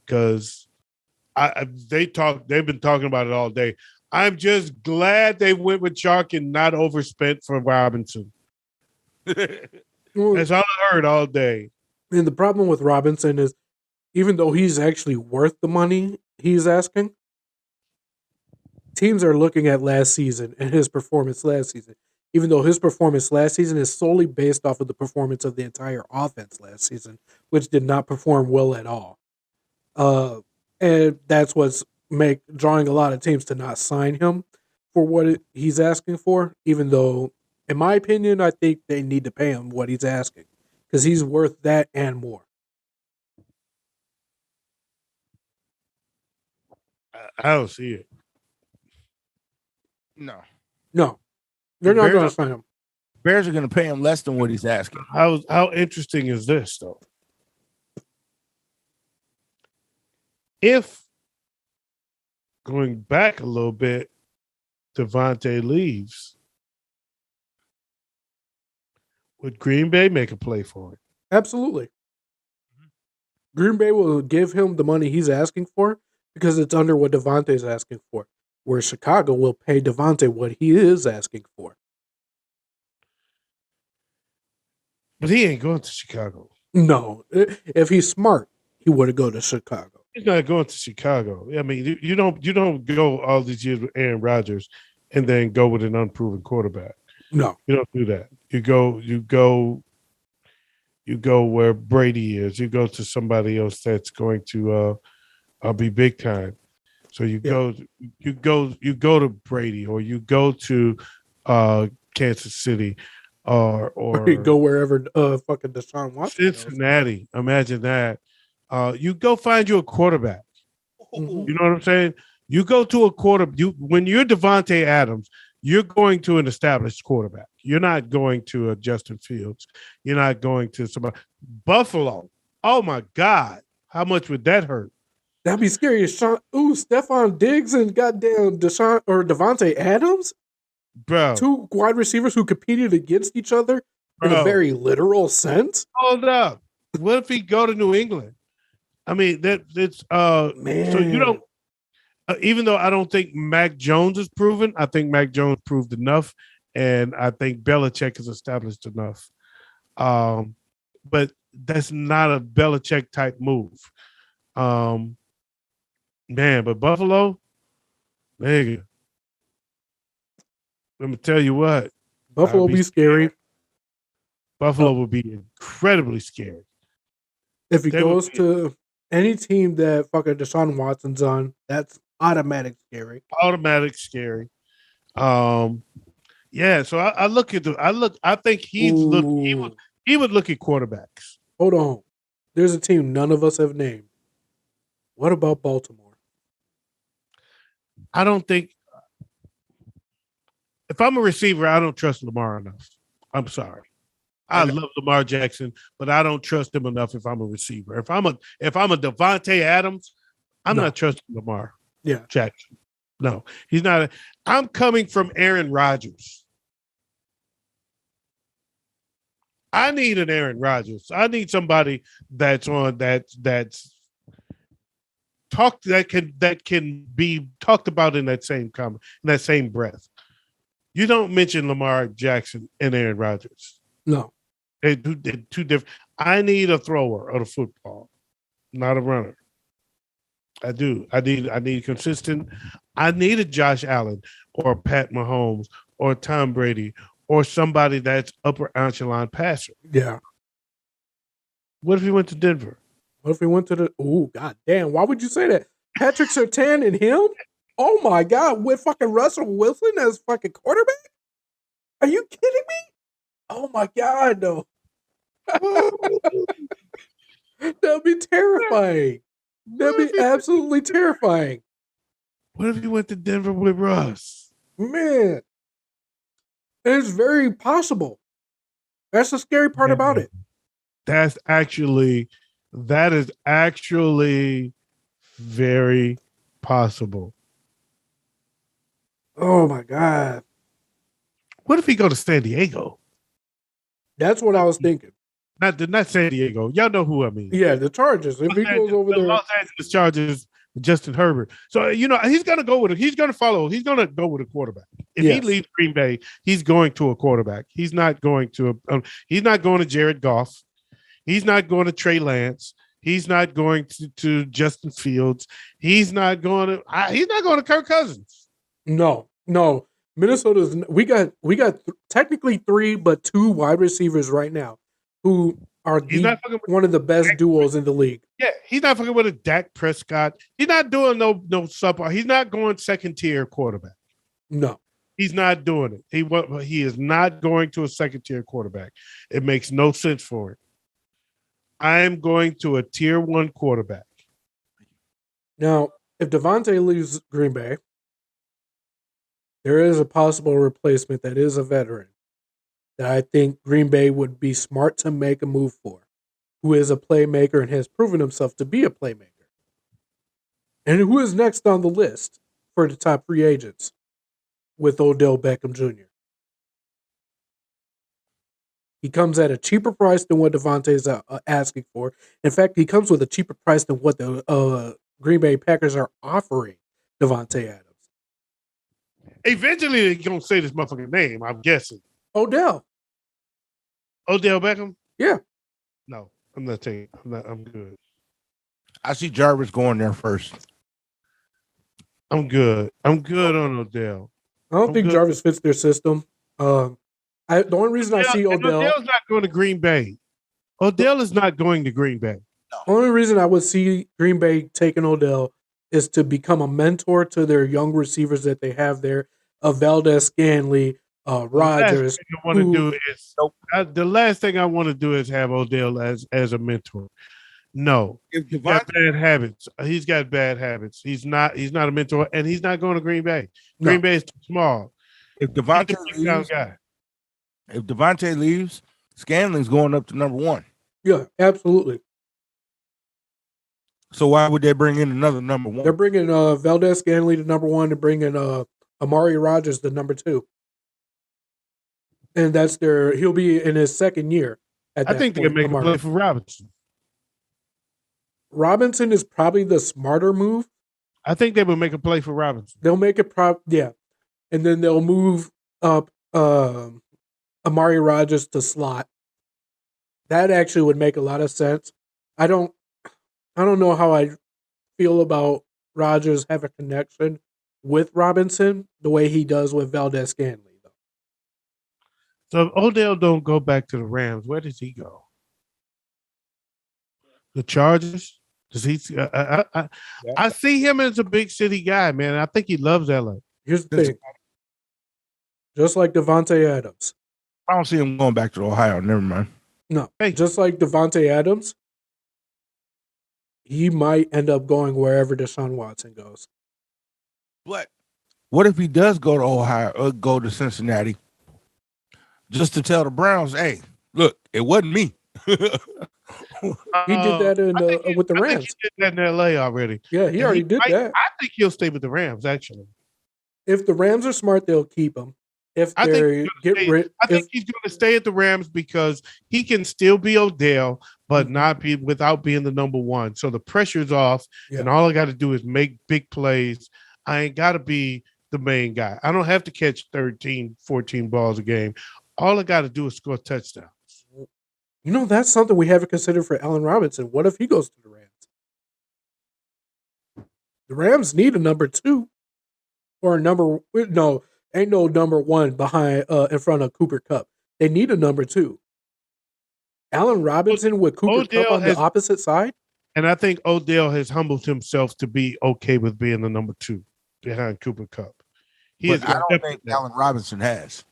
because they've been talking about it all day. I'm just glad they went with Chark and not overspent for Robinson. That's all I heard all day. And the problem with Robinson is, even though he's actually worth the money he's asking, teams are looking at last season and his performance last season. Even though his performance last season is solely based off of the performance of the entire offense last season, which did not perform well at all. And that's what's drawing a lot of teams to not sign him for what he's asking for, even though, in my opinion, I think they need to pay him what he's asking because he's worth that and more. I don't see it. No. They're not going to sign him. Bears are going to pay him less than what he's asking. How interesting is this, though? If, going back a little bit, Devontae leaves, would Green Bay make a play for him? Absolutely. Green Bay will give him the money he's asking for because it's under what Devontae's asking for, where Chicago will pay Devontae what he is asking for. But he ain't going to Chicago. No. If he's smart, he would go to Chicago. He's not going to Chicago. I mean, you don't go all these years with Aaron Rodgers and then go with an unproven quarterback. No. You don't do that. You go where Brady is. You go to somebody else that's going to be big time. So you go to Brady, or you go to Kansas City, or you go wherever fucking Deshaun Watson Cincinnati. Goes. Imagine that. You go find you a quarterback. Mm-hmm. You know what I'm saying? You go to a when you're Devontae Adams, you're going to an established quarterback. You're not going to a Justin Fields. You're not going to somebody. Buffalo. Oh my God. How much would that hurt? That'd be scary. Stephon Diggs and goddamn Deshaun or Devontae Adams, Bro. two wide receivers who competed against each other in a very literal sense. Hold up. What if he go to New England? I mean, it's Man. So you don't. Even though I don't think Mac Jones is proven, I think Mac Jones proved enough, and I think Belichick has established enough. But that's not a Belichick type move. Man, but Buffalo, nigga, let me tell you what. Buffalo will be scary. Buffalo will be incredibly scary. If he goes to any team that fucking Deshaun Watson's on, that's automatic scary. Automatic scary. Yeah, so I think he would look at quarterbacks. Hold on. There's a team none of us have named. What about Baltimore? I don't think if I'm a receiver, I don't trust Lamar enough. I'm sorry. I love Lamar Jackson, but I don't trust him enough if I'm a receiver. If I'm a Devontae Adams, I'm not trusting Lamar Jackson. No, he's not. I'm coming from Aaron Rodgers. I need an Aaron Rodgers. I need somebody that's that can be talked about in that same comment, in that same breath. You don't mention Lamar Jackson and Aaron Rodgers. No. They're two different. I need a thrower of the football, not a runner. I do. I need consistent. I need a Josh Allen or Pat Mahomes or Tom Brady or somebody that's upper echelon passer. Yeah. What if he went to Denver? What if he went to god damn, why would you say that? Patrick Surtain and him? Oh my god, with fucking Russell Wilson as fucking quarterback? Are you kidding me? Oh my god, no. That'd be terrifying. That'd be absolutely terrifying. What if he went to Denver with Russ? Man. It's very possible. That's the scary part about it. That is actually very possible. Oh my god. What if he go to San Diego? That's what I was thinking. Not San Diego. Y'all know who I mean. Yeah, the Chargers. If he goes over there, Los Angeles Chargers, Justin Herbert. So he's gonna go with it. He's gonna go with a quarterback. If he leaves Green Bay, he's going to a quarterback. He's not going to Jared Goff. He's not going to Trey Lance. He's not going to Justin Fields. He's not going to Kirk Cousins. No. Minnesota's. We got technically 3, but 2 wide receivers right now who are one of the best duos in the league. Yeah, he's not fucking with a Dak Prescott. He's not doing no subpar. He's not going second tier quarterback. No, he's not doing it. He is not going to a second tier quarterback. It makes no sense for him. I am going to a tier 1 quarterback. Now, if Devontae leaves Green Bay, there is a possible replacement that is a veteran that I think Green Bay would be smart to make a move for, who is a playmaker and has proven himself to be a playmaker. And who is next on the list for the top free agents with Odell Beckham Jr.? He comes at a cheaper price than what Devontae is asking for. In fact, he comes with a cheaper price than what the Green Bay Packers are offering Devontae Adams. Eventually, they're going to say this motherfucking name, I'm guessing. Odell Beckham? Yeah. No, I'm not taking. I'm good. I see Jarvis going there first. I'm good on Odell. I don't think Jarvis fits their system. The only reason I see Odell's not going to Green Bay. Odell is not going to Green Bay. The only reason I would see Green Bay taking Odell is to become a mentor to their young receivers that they have there. Valdez Scanley, Rodgers. The last thing I want to do is have Odell as a mentor. No, he's got bad habits. He's got bad habits. He's not a mentor, and he's not going to Green Bay. Green Bay is too small. If Devontae leaves, Scanlon's going up to number 1. Yeah, absolutely. So why would they bring in another number one? They're bringing Valdez Scanley to number 1 and bringing Amari Rogers to number 2. And he'll be in his second year at that I think they point, can make Amari. a play for Robinson. Robinson is probably the smarter move. I think they would make a play for Robinson. They'll make it and then they'll move up Amari Rogers to slot. That actually would make a lot of sense. I don't know how I feel about Rogers have a connection with Robinson the way he does with Valdez Scanley, though. So if Odell don't go back to the Rams, where does he go? The Chargers? Does he? I see him as a big city guy, man. I think he loves LA. Here's the thing. Just like Devontae Adams. I don't see him going back to Ohio. Never mind. No, just like Devontae Adams, he might end up going wherever Deshaun Watson goes. But what if he does go to Ohio or go to Cincinnati just to tell the Browns, hey, look, it wasn't me. He did that with the Rams. I think he did that in LA already. Yeah, he already did that. I think he'll stay with the Rams, actually. If the Rams are smart, they'll keep him. I think he's going to stay at the Rams because he can still be Odell, but not be without being the number one. So the pressure's off, and all I got to do is make big plays. I ain't got to be the main guy. I don't have to catch 13, 14 balls a game. All I got to do is score touchdowns. You know, that's something we haven't considered for Allen Robinson. What if he goes to the Rams? The Rams need a number 2 or ain't no number 1 behind in front of Cooper Kupp. They need a number 2. Allen Robinson with Cooper Kupp on the opposite side? And I think Odell has humbled himself to be okay with being the number 2 behind Cooper Kupp. I don't think Allen Robinson has.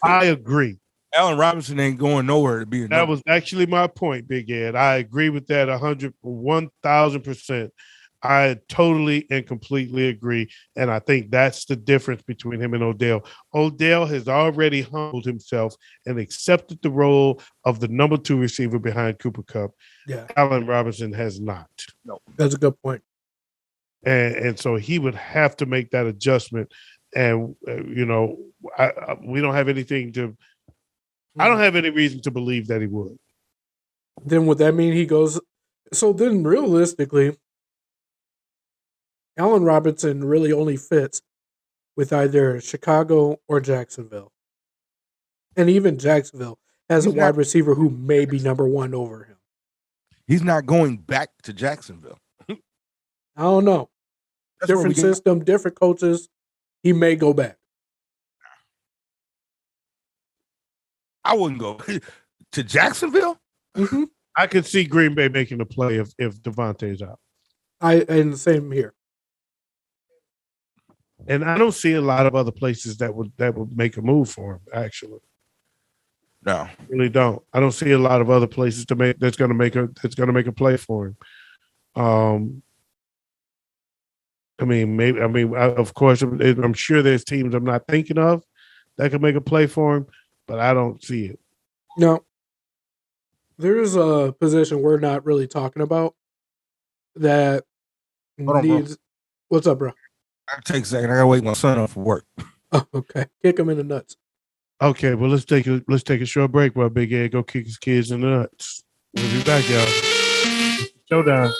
I agree. Allen Robinson ain't going nowhere to be. That was actually my point, Big Ed. I agree with that 1,000%. I totally and completely agree. And I think that's the difference between him and Odell. Odell has already humbled himself and accepted the role of the number 2 receiver behind Cooper Kupp. Yeah. Allen Robinson has not. No, that's a good point. And so he would have to make that adjustment. And, we don't have anything to – I don't have any reason to believe that he would. Then would that mean he goes – so then realistically – Allen Robinson really only fits with either Chicago or Jacksonville. And even Jacksonville has a wide receiver who may be number 1 over him. He's not going back to Jacksonville. I don't know. Different system, different coaches. He may go back. I wouldn't go to Jacksonville. Mm-hmm. I could see Green Bay making a play if Devontae's out. And the same here. And I don't see a lot of other places that would make a move for him, actually. No. I really don't. I don't see a lot of other places that's going to make a play for him. Of course, I'm sure there's teams I'm not thinking of that could make a play for him, but I don't see it. No. There's a position we're not really talking about that needs. What's up, bro? I'll take a second. I gotta wake my son up for work. Oh, okay. Kick him in the nuts. Okay, well let's take a short break while Big Ed go kick his kids in the nuts. We'll be back, y'all. Showdown.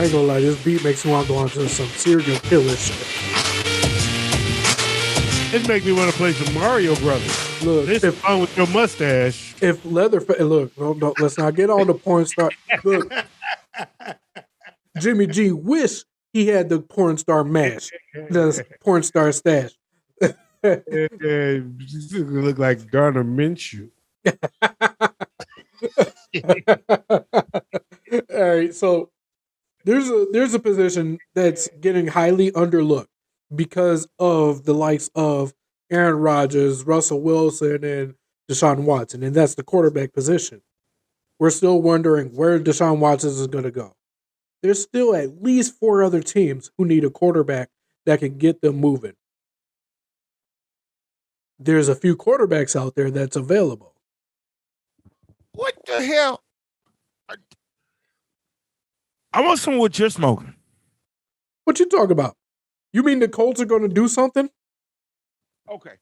ain't gonna lie, this beat makes me want to go on to some serial killer shit. It makes me want to play some Mario Brothers. Look, This is fun with your mustache. if Leatherface, look, no, let's not get on the porn star. Look, Jimmy G wish he had the porn star mash, the porn star stash. You look like Garner Minshew. All right, so there's a position that's getting highly underlooked because of the likes of Aaron Rodgers, Russell Wilson, and Deshaun Watson, and that's the quarterback position. We're still wondering where Deshaun Watson is going to go. There's still at least 4 other teams who need a quarterback that can get them moving. There's a few quarterbacks out there that's available. What the hell? I want some what you're smoking. What you talking about? You mean the Colts are going to do something? Okay.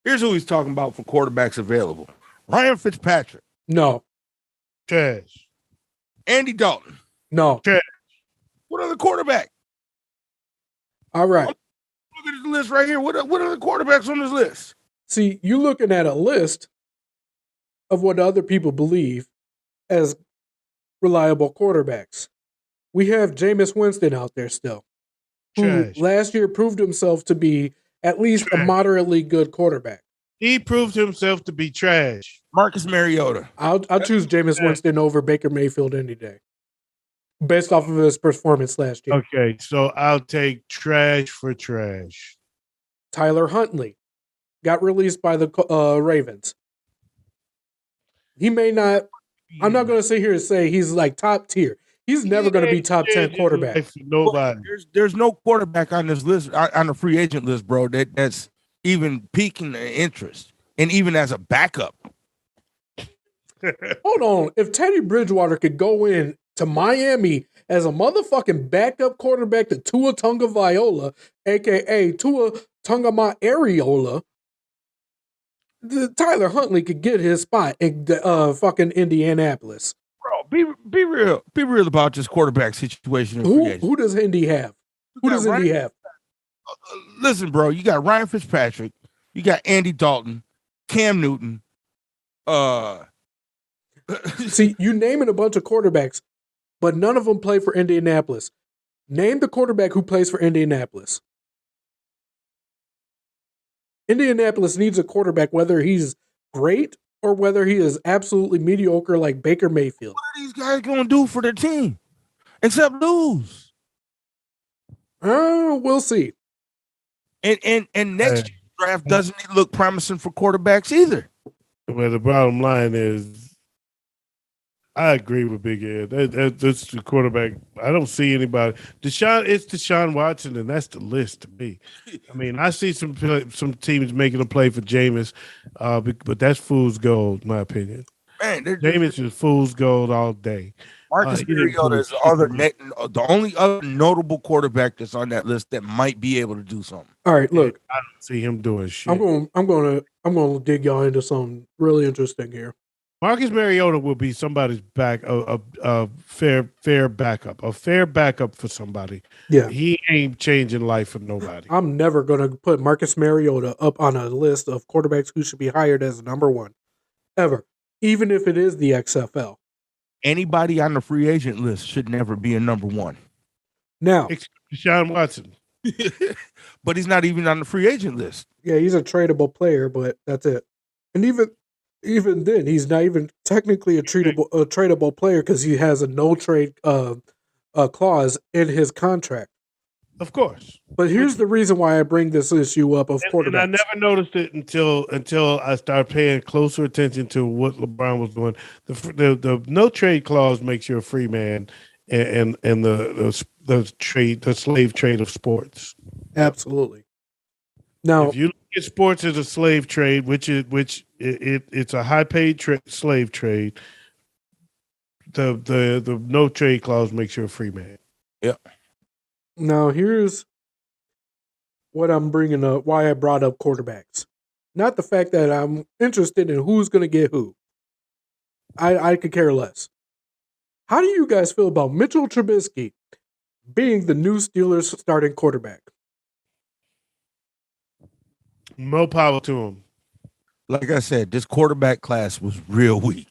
Here's who he's talking about for quarterbacks available. Ryan Fitzpatrick. No. Trash. Andy Dalton. No. Trash. What other quarterback? All right. Look at this list right here. What are the quarterbacks on this list? See, you looking at a list of what other people believe as reliable quarterbacks. We have Jameis Winston out there still, who Trash. last year proved himself to be at least a moderately good quarterback. He proved himself to be trash. Marcus Mariota. I'll choose Jameis Winston over Baker Mayfield any day, based off of his performance last year. Okay, so I'll take trash for trash. Tyler Huntley got released by the Ravens. He may not. I'm not going to sit here and say he's like top tier. He's never going to be top 10 quarterback. Nobody. There's no quarterback on this list, on the free agent list, bro, that's even piquing the interest, and even as a backup. Hold on. If Teddy Bridgewater could go in to Miami as a motherfucking backup quarterback to Tua Tagovailoa, a.k.a. Tua Tagovailoa, Tyler Huntley could get his spot in fucking Indianapolis. Bro, be real about this quarterback situation. Who does Indy have? Who does Indy have? Listen, bro, you got Ryan Fitzpatrick, you got Andy Dalton, Cam Newton. See, you naming a bunch of quarterbacks, but none of them play for Indianapolis. Name the quarterback who plays for Indianapolis. Indianapolis needs a quarterback, whether he's great or whether he is absolutely mediocre like Baker Mayfield. What are these guys going to do for their team except lose? We'll see. And next year's draft doesn't look promising for quarterbacks either. Well, the bottom line is, I agree with Big Ed. That's the quarterback. I don't see anybody. It's Deshaun Watson, and that's the list to me. I mean, I see some teams making a play for Jameis, but that's fool's gold, in my opinion. Man, Jameis is fool's gold all day. Marcus Mariota is the only other notable quarterback that's on that list that might be able to do something. All right, look, I don't see him doing shit. I'm gonna dig y'all into something really interesting here. Marcus Mariota will be somebody's back, a fair backup, a fair backup for somebody. Yeah, he ain't changing life for nobody. I'm never gonna put Marcus Mariota up on a list of quarterbacks who should be hired as number one, ever, even if it is the XFL. Anybody on the free agent list should never be a number one. Now, Deshaun Watson, but he's not even on the free agent list. Yeah, he's a tradable player, but that's it. And even then, he's not even technically a tradable player because he has a no trade clause in his contract. Of course. But here's the reason why I bring this issue up of quarterbacks. And I never noticed it until I started paying closer attention to what LeBron was doing. The no trade clause makes you a free man, and the slave trade of sports. Absolutely. Now, if you look at sports as a slave trade, it's a high paid slave trade, the no trade clause makes you a free man. Yeah. Now, here's what I'm bringing up, why I brought up quarterbacks. Not the fact that I'm interested in who's going to get who. I could care less. How do you guys feel about Mitchell Trubisky being the new Steelers starting quarterback. More power to him. Like I said, this quarterback class was real weak.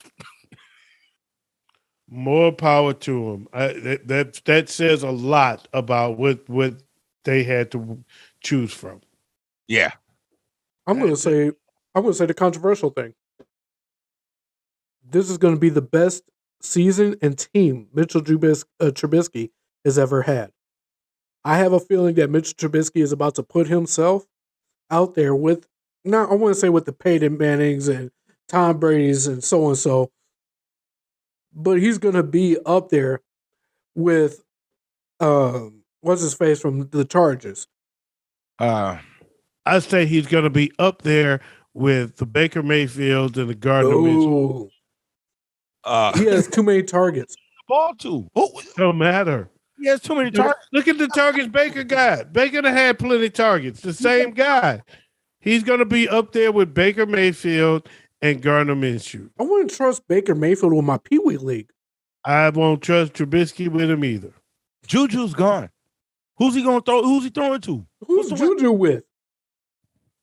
More power to him. That says a lot about what they had to choose from. Yeah. I'm going to say the controversial thing. This is going to be the best season and team Mitchell Trubisky has ever had. I have a feeling that Mitchell Trubisky is about to put himself out there with, I want to say with the Peyton Mannings and Tom Brady's and so, but he's going to be up there with, what's his face from the Chargers? I say he's going to be up there with the Baker Mayfield and the Gardner Minshew. He has too many targets. Ball too. Don't matter. He has too many targets. Look at the targets Baker got. Baker had plenty of targets. The same guy. He's going to be up there with Baker Mayfield and Gardner Minshew. I wouldn't trust Baker Mayfield with my Pee Wee League. I won't trust Trubisky with him either. Juju's gone. Who's he going to throw? Who's he throwing to? Who's Juju with?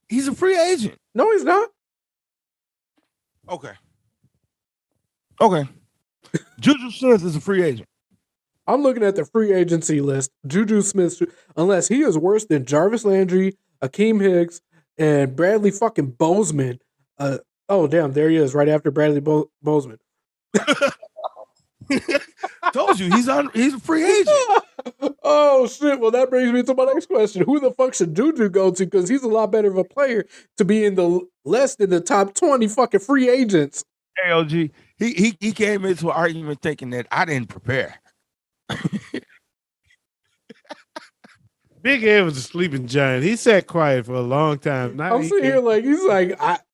He's a free agent. No, he's not. Okay. Juju Smith is a free agent. I'm looking at the free agency list. Juju Smith, unless he is worse than Jarvis Landry, Akeem Hicks, and Bradley fucking Bozeman. Oh, damn, there he is right after Bradley Bozeman. Told you, he's a free agent. Oh, shit. Well, that brings me to my next question. Who the fuck should Juju go to? Because he's a lot better of a player to be in the less than the top 20 fucking free agents. AOG, he came into an argument thinking that I didn't prepare. Big Ed was a sleeping giant. He sat quiet for a long time. Now I'm sitting here like,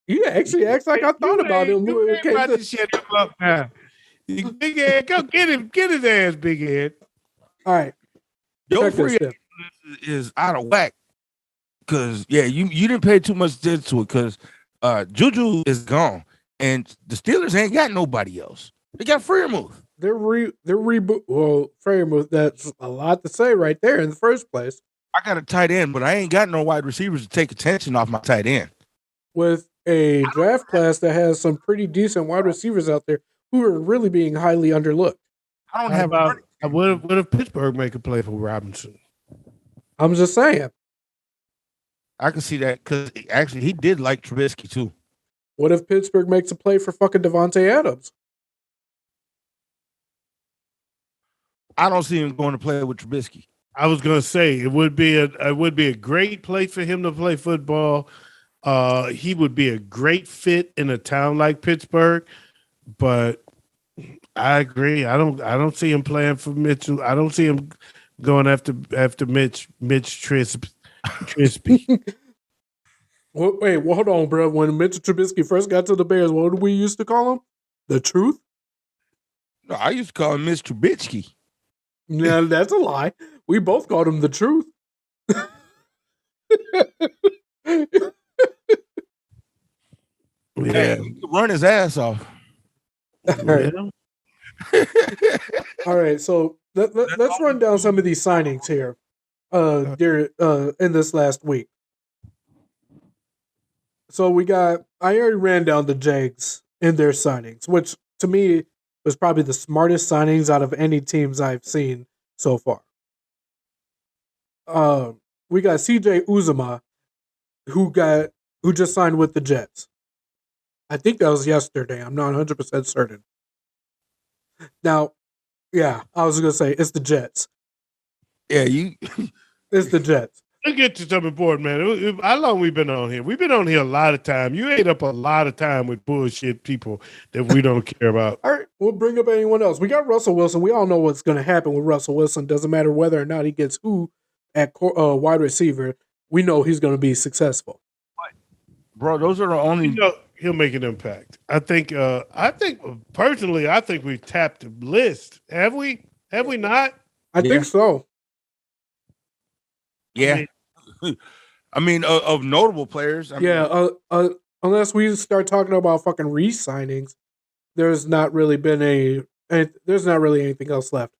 he actually acts like I thought about him. About to shut him up now. Big Ed, go get him. Get his ass, Big Ed. All right. Your free agent is out of whack. Because, you didn't pay too much attention to it because Juju is gone. And the Steelers ain't got nobody else. They got Freiermuth. They're reboot. Well, Freiermuth, that's a lot to say right there in the first place. I got a tight end, but I ain't got no wide receivers to take attention off my tight end. With a draft class that has some pretty decent wide receivers out there who are really being highly underlooked. I don't have what if Pittsburgh make a play for Robinson? I'm just saying. I can see that because actually he did like Trubisky too. What if Pittsburgh makes a play for fucking Devontae Adams? I don't see him going to play with Trubisky. I was going to say it would be a great place for him to play football. He would be a great fit in a town like Pittsburgh, but I agree. I don't see him playing for Mitchell. I don't see him going after Mitch Trispy. Wait, hold on, bro. When Mitchell Trubisky first got to the Bears, what did we used to call him? The Truth? No, I used to call him Mr. Trubisky. Yeah, that's a lie. We both called him The Truth. Yeah, he could run his ass off. All right. All right, so let's run down some of these signings here. In this last week. So I already ran down the Jags in their signings, which to me was probably the smartest signings out of any teams I've seen so far. We got CJ Uzomah, who just signed with the Jets. I think that was yesterday. I'm not 100% certain. Now, yeah, I was going to say it's the Jets. Yeah, It's the Jets. Let's get to something important, man. How long we been on here? We've been on here a lot of time. You ate up a lot of time with bullshit people that we don't care about. All right, we'll bring up anyone else. We got Russell Wilson. We all know what's going to happen with Russell Wilson. Doesn't matter whether or not he gets who at wide receiver. We know he's going to be successful. Bro, those are the only. He'll make an impact. I think personally, we've tapped the list. Have we? Have we not? I think so. Yeah. I mean, of notable players. Unless we start talking about fucking re-signings, there's not really anything else left.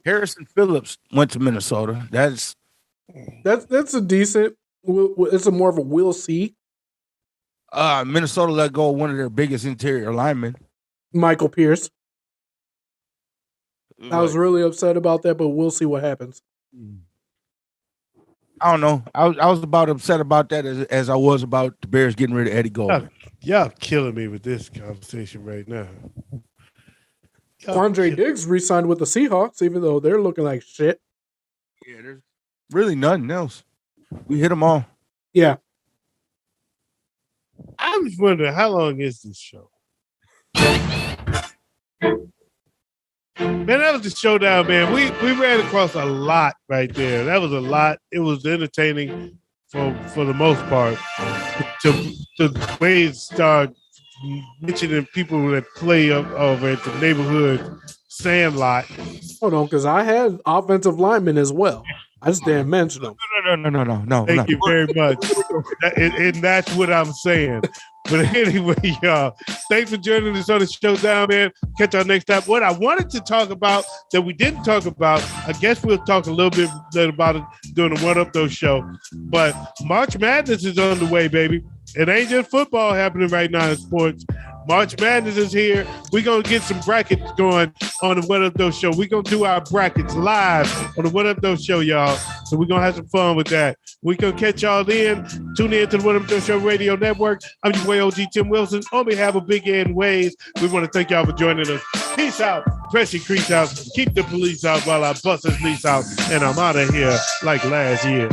Harrison Phillips went to Minnesota. That's a decent. It's a more of a we'll see. Minnesota let go of one of their biggest interior linemen, Michael Pierce. I was really upset about that, but we'll see what happens. I don't know. I was about upset about that as I was about the Bears getting rid of Eddie Goldman. Y'all killing me with this conversation right now. Quandre Diggs re-signed with the Seahawks, even though they're looking like shit. Yeah, there's really nothing else. We hit them all. Yeah. I was wondering, how long is this show? Man, that was the showdown, man. We ran across a lot right there. That was a lot. It was entertaining for the most part. To Wayz start mentioning people that play up over at the neighborhood Sandlot. Hold on, because I had offensive linemen as well. I just didn't mention them. No. Thank you very much. And that's what I'm saying. But anyway, y'all, thanks for joining us on the Showdown, man. Catch y'all next time. What I wanted to talk about that we didn't talk about, I guess we'll talk a little bit about it during the One Up Though show. But March Madness is on the way, baby. It ain't just football happening right now in sports. March Madness is here. We're going to get some brackets going on the What Up Though show. We're going to do our brackets live on the What Up Though show, y'all. So we're going to have some fun with that. We're going to catch y'all then. Tune in to the What Up Though show radio network. I'm your way OG Tim Wilson. On behalf of Big Ed and Wayz, we want to thank y'all for joining us. Peace out. Press your crease out. Keep the police out while I bust his lease out. And I'm out of here like last year.